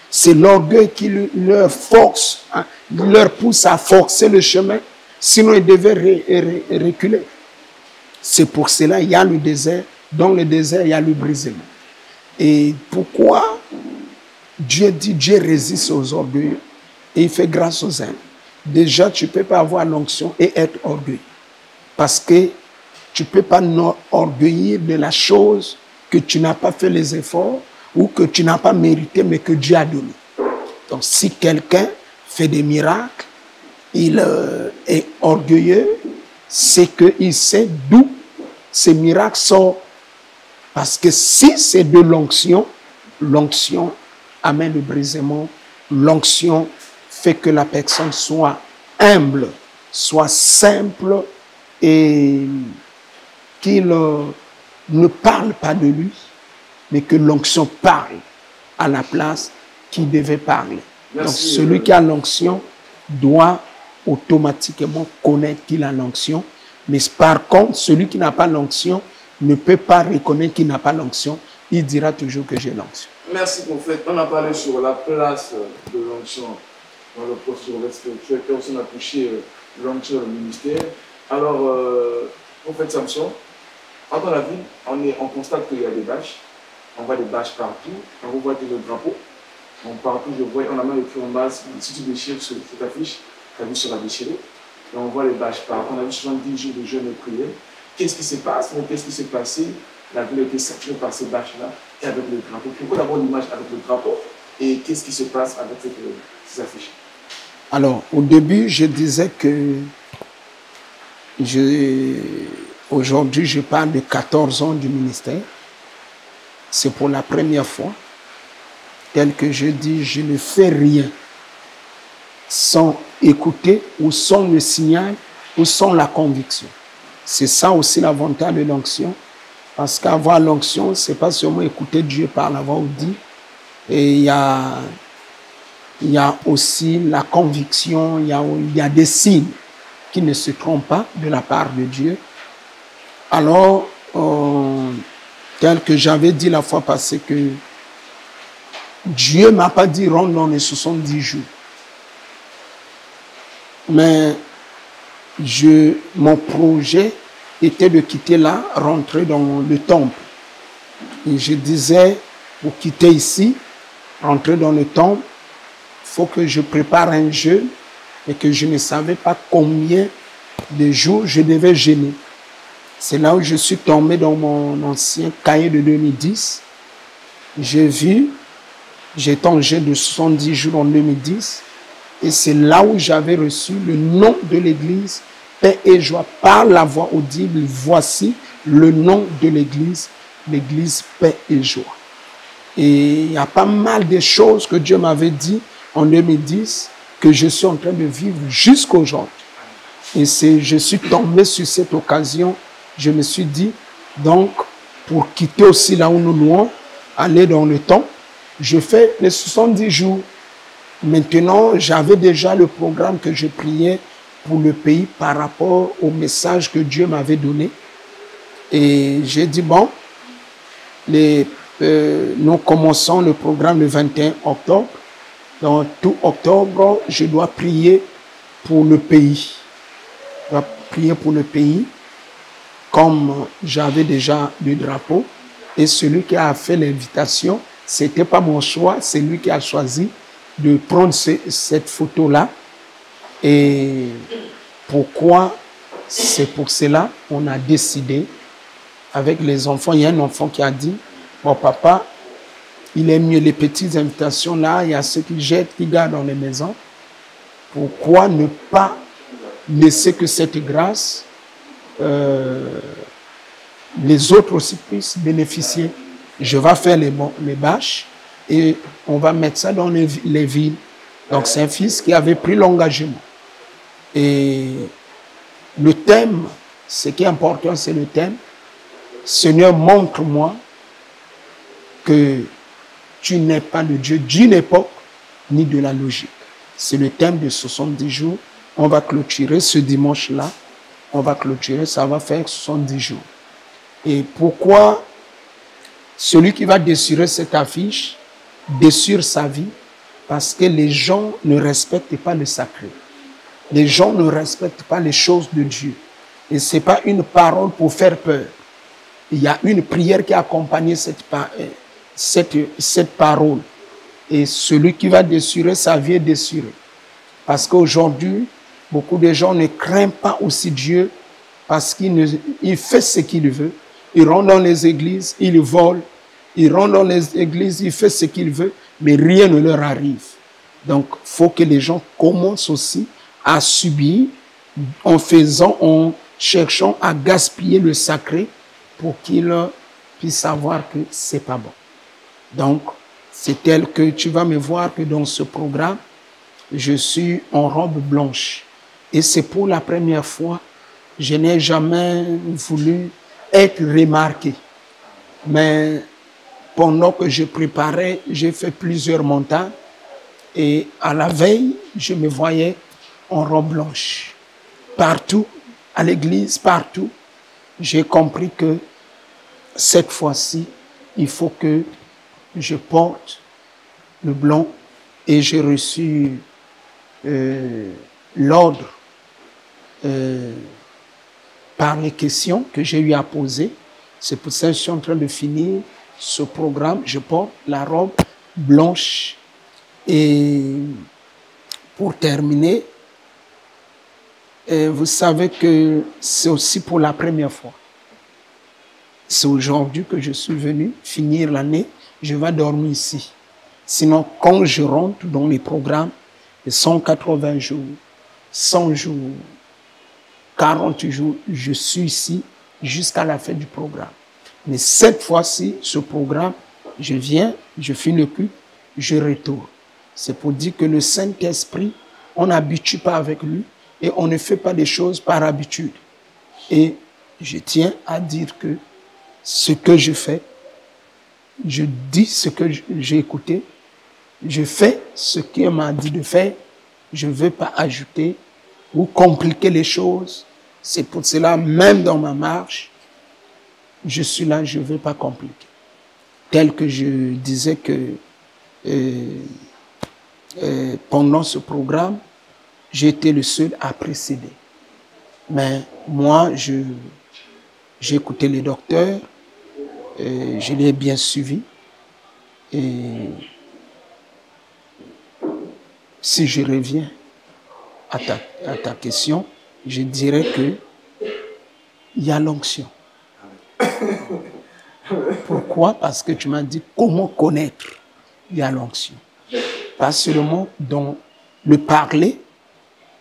C'est l'orgueil qui leur force, hein, leur pousse à forcer le chemin, sinon ils devaient reculer. C'est pour cela qu'il y a le désert. Dans le désert, il y a le brisement. Et pourquoi Dieu dit, Dieu résiste aux orgueilleux et il fait grâce aux humbles. Déjà, tu ne peux pas avoir l'onction et être orgueilleux. Parce que tu ne peux pas orgueillir de la chose que tu n'as pas fait les efforts ou que tu n'as pas mérité, mais que Dieu a donné. Donc, si quelqu'un fait des miracles, il est orgueilleux, c'est qu'il sait d'où ces miracles sortent. Parce que si c'est de l'onction, l'onction amène le brisement, l'onction fait que la personne soit humble, soit simple et qu'il ne parle pas de lui, mais que l'onction parle à la place qu'il devait parler. Merci. Donc celui qui a l'onction doit automatiquement connaître qu'il a l'onction, mais par contre, celui qui n'a pas l'onction ne peut pas reconnaître qu'il n'a pas l'onction, il dira toujours que j'ai l'onction.
Merci, prophète. On a parlé sur la place de l'onction dans le processus spirituel, et aussi on a touché l'onction au ministère. Alors, prophète Samson, dans la ville, on constate qu'il y a des bâches. On voit des bâches partout. On voit des drapeaux. Partout, on a même écrit en bas, si tu déchires cette affiche, ta vie sera déchirée. Et on voit les bâches partout. On a vu 70 jours de jeûne et prière. Qu'est-ce qui se passe? Qu'est-ce qui s'est passé? La ville a été saturée par ces bâches-là et avec le drapeau. Pourquoi d'abord l'image avec le drapeau? Et qu'est-ce qui se passe avec ces affiches?
Alors, au début, je disais que aujourd'hui, je parle de 14 ans du ministère. C'est pour la première fois. Tel que je dis, je ne fais rien sans écouter ou sans le signal ou sans la conviction. C'est ça aussi l'avantage de l'onction. Parce qu'avoir l'onction, ce n'est pas seulement écouter Dieu par la voix ou dire. Et il y a aussi la conviction, il y a des signes qui ne se trompent pas de la part de Dieu. Alors, tel que j'avais dit la fois passée, que Dieu ne m'a pas dit rentre dans les 70 jours. Mais mon projet était de quitter là, rentrer dans le temple. Et je disais, pour quitter ici, rentrer dans le temple, il faut que je prépare un jeûne et que je ne savais pas combien de jours je devais jeûner. C'est là où je suis tombé dans mon ancien cahier de 2010. J'ai vu, j'étais en jeûne de 70 jours en 2010. Et c'est là où j'avais reçu le nom de l'église, paix et joie, par la voix audible. Voici le nom de l'église paix et joie. Et il y a pas mal de choses que Dieu m'avait dit en 2010 que je suis en train de vivre jusqu'à aujourd'hui. Et je suis tombé sur cette occasion. Je me suis dit, donc, pour quitter aussi là où nous louons, aller dans le temps, Je fais les 70 jours. Maintenant, j'avais déjà le programme que je priais pour le pays par rapport au message que Dieu m'avait donné. Et j'ai dit, bon, nous commençons le programme le 21 octobre. Dans tout octobre, je dois prier pour le pays. Je dois prier pour le pays, comme j'avais déjà le drapeau. Et celui qui a fait l'invitation, ce n'était pas mon choix, c'est lui qui a choisi de prendre cette photo-là. Et pourquoi? C'est pour cela qu'on a décidé avec les enfants. Il y a un enfant qui a dit, bon papa, il est mieux les petites invitations là, il y a ceux qui jettent, qui gardent dans les maisons. Pourquoi ne pas laisser que cette grâce, les autres aussi puissent bénéficier? Je vais faire les bâches et on va mettre ça dans les villes. Donc c'est un fils qui avait pris l'engagement. Et le thème, ce qui est important, c'est le thème. Seigneur, montre-moi que tu n'es pas le Dieu d'une époque ni de la logique. C'est le thème de 70 jours. On va clôturer ce dimanche-là. On va clôturer, ça va faire 70 jours. Et pourquoi celui qui va dessurer cette affiche dessure sa vie? Parce que les gens ne respectent pas le sacré. Les gens ne respectent pas les choses de Dieu. Et ce n'est pas une parole pour faire peur. Il y a une prière qui accompagne cette parole. Et celui qui va dessurer sa vie est dessuré. Parce qu'aujourd'hui, beaucoup de gens ne craignent pas aussi Dieu parce qu'il fait ce qu'il veut. Il rentre dans les églises, il vole. Il rentre dans les églises, il fait ce qu'il veut, mais rien ne leur arrive. Donc, il faut que les gens commencent aussi à subir en cherchant à gaspiller le sacré pour qu'ils puissent savoir que ce n'est pas bon. Donc, c'est tel que tu vas me voir que dans ce programme, je suis en robe blanche. Et c'est pour la première fois, je n'ai jamais voulu être remarqué. Mais pendant que je préparais, j'ai fait plusieurs montagnes. Et à la veille, je me voyais en robe blanche. Partout, à l'église, partout, j'ai compris que cette fois-ci, il faut que je porte le blanc. Et j'ai reçu l'ordre par les questions que j'ai eu à poser. C'est pour ça que je suis en train de finir ce programme. Je porte la robe blanche. Et pour terminer, vous savez que c'est aussi pour la première fois. C'est aujourd'hui que je suis venu finir l'année. Je vais dormir ici. Sinon, quand je rentre dans les programmes de 180 jours, 100 jours, 40 jours, je suis ici jusqu'à la fin du programme. Mais cette fois-ci, ce programme, je viens, je finis le culte, je retourne. C'est pour dire que le Saint-Esprit, on n'habitue pas avec lui et on ne fait pas des choses par habitude. Et je tiens à dire que ce que je fais, je dis ce que j'ai écouté, je fais ce qu'il m'a dit de faire, je ne veux pas ajouter ou compliquer les choses. C'est pour cela, même dans ma marche, je suis là, je ne veux pas compliquer. Tel que je disais que pendant ce programme, j'étais le seul à précéder. Mais moi, j'ai écouté les docteurs, je l'ai bien suivi. Et si je reviens à ta question, je dirais que il y a l'onction. Pourquoi? Parce que tu m'as dit comment connaître. Il y a l'onction. Pas seulement dans le parler,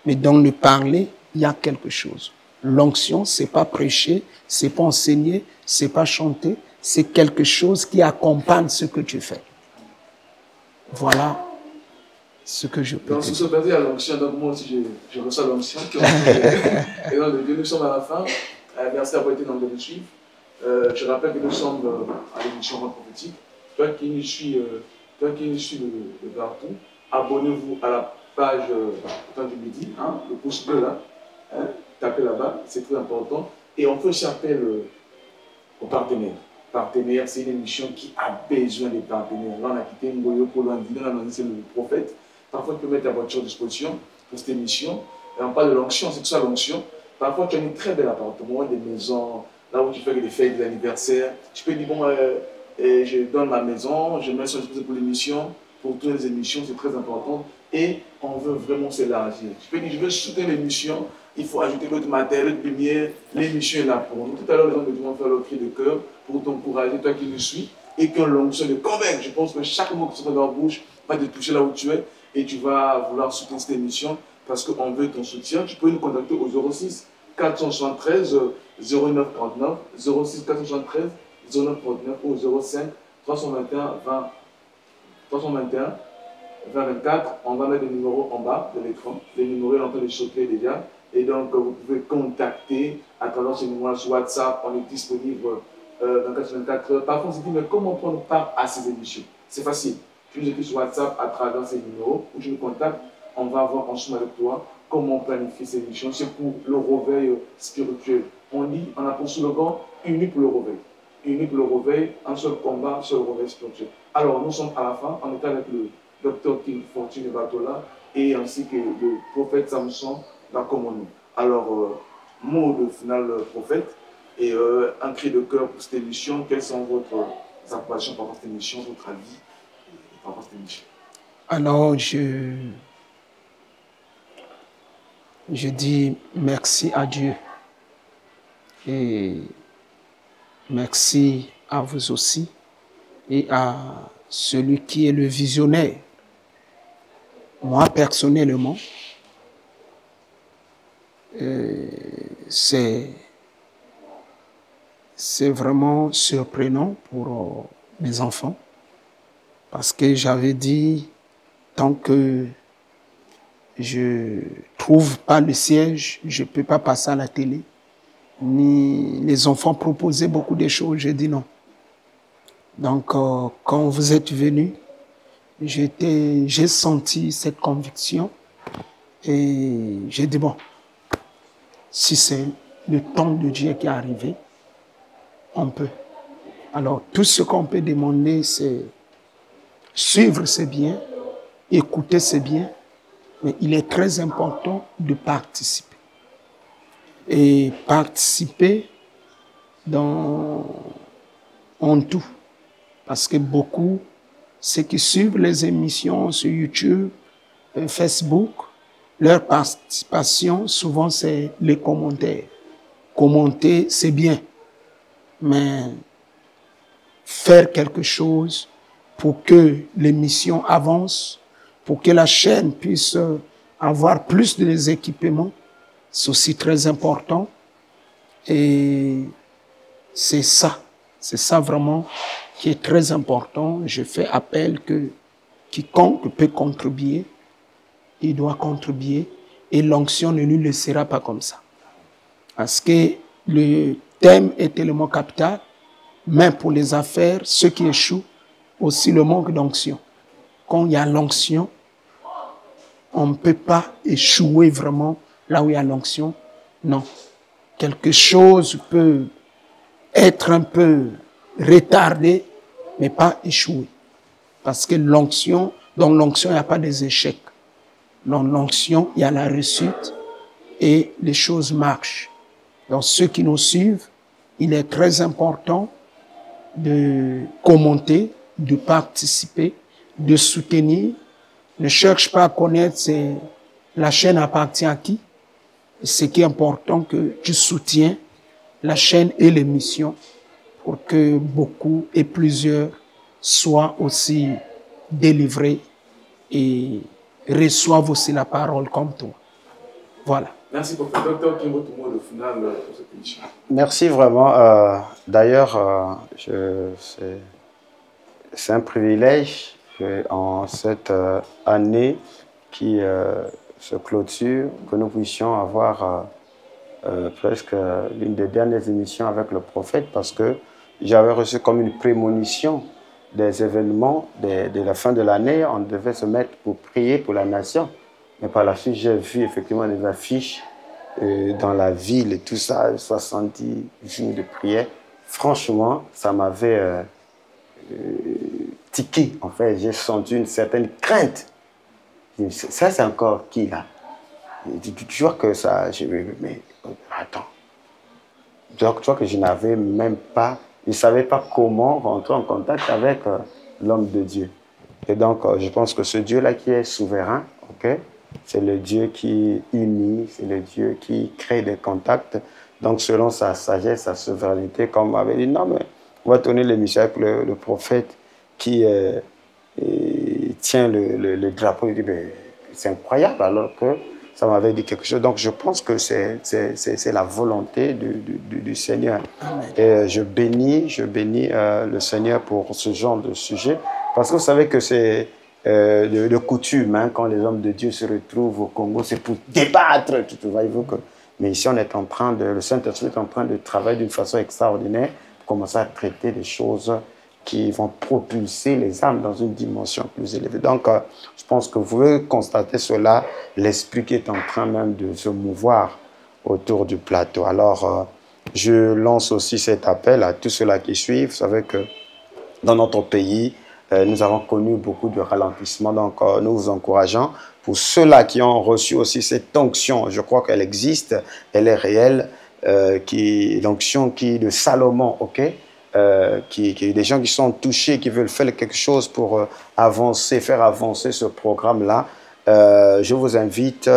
mais dans le parler, il y a quelque chose. L'onction, c'est pas prêcher, c'est pas enseigner, c'est pas chanter, c'est quelque chose qui accompagne ce que tu fais. Voilà ce que je peux
dire. Donc, ce basé à l'onction, donc moi aussi je reçois l'onction. Et donc, nous sommes à la fin. Merci d'avoir été dans le suivre. Je rappelle que nous sommes à l'émission Roi Prophétique. Toi qui nous suis Toi qui nous suivez de partout, abonnez-vous à la page Temps du Midi, hein, le pouce bleu là, hein, tapez là-bas, c'est très important. Et on fait aussi appel aux partenaires. Partenaires, c'est une émission qui a besoin des partenaires. Là, on a quitté Ngoyo pour l'Andy, on a annoncé le prophète. Parfois, tu peux mettre ta voiture à disposition pour cette émission. Et on parle de l'onction, c'est tout ça l'onction. Parfois, tu as une très belle appartement, des maisons, là où tu fais des fêtes, des anniversaires. Tu peux dire, bon, je donne ma maison, je mets sur disposition pour l'émission, pour toutes les émissions, c'est très important. Et on veut vraiment s'élargir. Tu peux dire, je veux soutenir l'émission, il faut ajouter d'autres matériels, de lumière, l'émission est là pour nous. Tout à l'heure, les gens vont faire leur cri de cœur pour t'encourager, toi qui nous suis, et que l'onction de convaincre. Je pense que chaque mot qui sort de leur bouche va te toucher là où tu es, et tu vas vouloir soutenir cette émission parce qu'on veut ton soutien. Tu peux nous contacter au 06 473 0939, 06 473 0939 ou 05 321 20 321 2024. On va mettre le numéro en bas de l'écran. Les numéros sont en train de sauter déjà. Et donc, vous pouvez contacter à travers ce numéro sur WhatsApp. On est disponible 24 heures. Parfois, on se dit, mais comment prendre part à ces émissions? C'est facile. Tu nous écris sur WhatsApp à travers ces numéros ou tu nous contactes. On va voir ensemble avec toi comment planifier ces émissions. C'est pour le réveil spirituel. On dit, on a pour slogan, uni pour le réveil. Uni pour le réveil, un seul combat, un seul réveil spirituel. Alors, nous sommes à la fin. On est avec le docteur King Fortune Batola et ainsi que le prophète Samson Bakomono. Alors, mot de final prophète et un cri de cœur pour cette émission. Quelles sont vos appréciations par rapport à cette émission, votre avis par rapport à cette émission?
Alors, je dis merci à Dieu et merci à vous aussi et à celui qui est le visionnaire. Moi, personnellement, c'est vraiment surprenant pour mes enfants parce que j'avais dit, tant que je trouve pas le siège, je peux pas passer à la télé. Ni les enfants proposaient beaucoup de choses, j'ai dit non. Donc, quand vous êtes venus, j'ai senti cette conviction et j'ai dit bon, si c'est le temps de Dieu qui est arrivé, on peut. Alors, tout ce qu'on peut demander, c'est suivre, c'est bien, écouter, c'est bien, mais il est très important de participer. Et participer en tout. Parce que beaucoup, ceux qui suivent les émissions sur YouTube, Facebook, leur participation, souvent, c'est les commentaires. Commenter, c'est bien. Mais faire quelque chose pour que l'émission avance, pour que la chaîne puisse avoir plus de équipements, c'est aussi très important. Et c'est ça vraiment qui est très important. Je fais appel que quiconque peut contribuer, il doit contribuer et l'onction ne nous laissera pas comme ça. Parce que le thème est tellement capital, même pour les affaires, ceux qui échouent, aussi le manque d'onction. Quand il y a l'onction, on ne peut pas échouer vraiment là où il y a l'onction. Non. Quelque chose peut être un peu retardé, mais pas échouer. Parce que l'onction, dans l'onction, il n'y a pas des échecs. Dans l'onction, il y a la réussite et les choses marchent. Donc ceux qui nous suivent, il est très important de commenter, de participer, de soutenir. Ne cherche pas à connaître la chaîne appartient à qui. Ce qui est important, que tu soutiens la chaîne et l'émission pour que beaucoup et plusieurs soient aussi délivrés et reçoivent aussi la parole comme toi. Voilà.
Merci beaucoup. Docteur, quel est votre mot de final pour cette émission?
Merci vraiment. D'ailleurs, c'est un privilège en cette année qui se clôture, que nous puissions avoir presque l'une des dernières émissions avec le prophète, parce que j'avais reçu comme une prémonition des événements de la fin de l'année, on devait se mettre pour prier pour la nation. Mais par la suite, j'ai vu effectivement des affiches dans la ville et tout ça, 70 jours de prière. Franchement, ça m'avait tiqué. En fait, j'ai senti une certaine crainte. Ça, c'est encore qui là? Tu vois que ça... Mais attends. Donc, tu vois que je n'avais même pas... Je ne savais pas comment rentrer en contact avec l'homme de Dieu. Et donc, je pense que ce Dieu-là qui est souverain, ok, c'est le Dieu qui unit, c'est le Dieu qui crée des contacts. Donc, selon sa sagesse, sa souveraineté, comme on avait dit, non, mais on va tourner l'émission avec le prophète qui tient le drapeau. Il dit, c'est incroyable, alors que ça m'avait dit quelque chose. Donc, je pense que c'est la volonté du Seigneur.
Amen.
Et je bénis le Seigneur pour ce genre de sujet. Parce que vous savez que c'est de coutume, hein, quand les hommes de Dieu se retrouvent au Congo, c'est pour débattre. Voyez-vous que... Mais ici, on est en train le Saint-Esprit est en train de travailler d'une façon extraordinaire pour commencer à traiter des choses qui vont propulser les âmes dans une dimension plus élevée. Donc, je pense que vous pouvez constater cela, l'esprit qui est en train même de se mouvoir autour du plateau. Alors, je lance aussi cet appel à tous ceux-là qui suivent. Vous savez que dans notre pays, nous avons connu beaucoup de ralentissements. Donc, nous vous encourageons. Pour ceux-là qui ont reçu aussi cette onction, je crois qu'elle existe, elle est réelle, l'onction de Salomon, ok? Des gens qui sont touchés, qui veulent faire quelque chose pour faire avancer ce programme-là. Je vous invite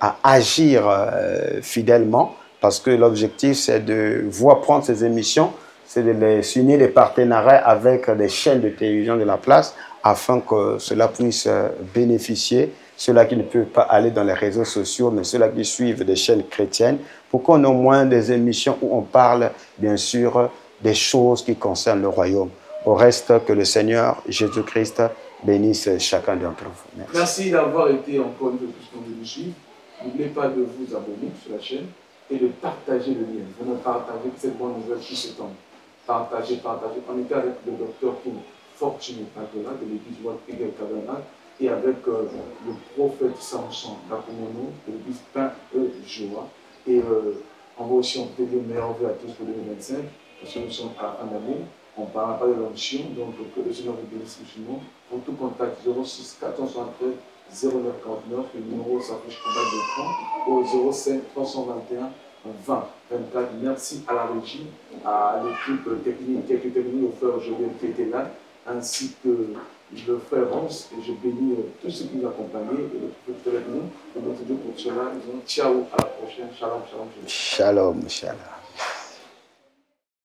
à agir fidèlement parce que l'objectif, c'est de prendre ces émissions, c'est de signer des partenariats avec des chaînes de télévision de la place afin que cela puisse bénéficier ceux-là qui ne peuvent pas aller dans les réseaux sociaux, mais ceux-là qui suivent des chaînes chrétiennes, pour qu'on ait au moins des émissions où on parle, bien sûr, des choses qui concernent le royaume. Au reste, que le Seigneur Jésus-Christ bénisse chacun d'entre vous.
Merci d'avoir été encore une fois plus nombreux de suivre. N'oubliez pas de vous abonner sur la chaîne et de partager le lien. Vraiment partager cette bonne nouvelle qui s'étend. Partagez. On était avec le docteur King Fortuné Patola de l'église World Eagle Tabernacle et avec le prophète Samson Bakumono de l'église Pain-Joa. Et on va aussi en dire meilleur vœu à tous pour 2025 parce que nous sommes à la fin d'année. On ne parlera pas de l'onction, donc que le Seigneur vous bénisse richement. Pour tout contact, 06 473 0949, le numéro s'affiche en bas de l'écran, au 05 321 20 24. Merci à la régie, à l'équipe technique, quelques techniques, au frère Joël qui était là, ainsi que le frère Rance, et je bénis tous ceux qui nous accompagnaient, et le prophète avec nous, et notre Dieu pour cela. Ciao, à la prochaine. Shalom, shalom, shalom.
Shalom, shalom.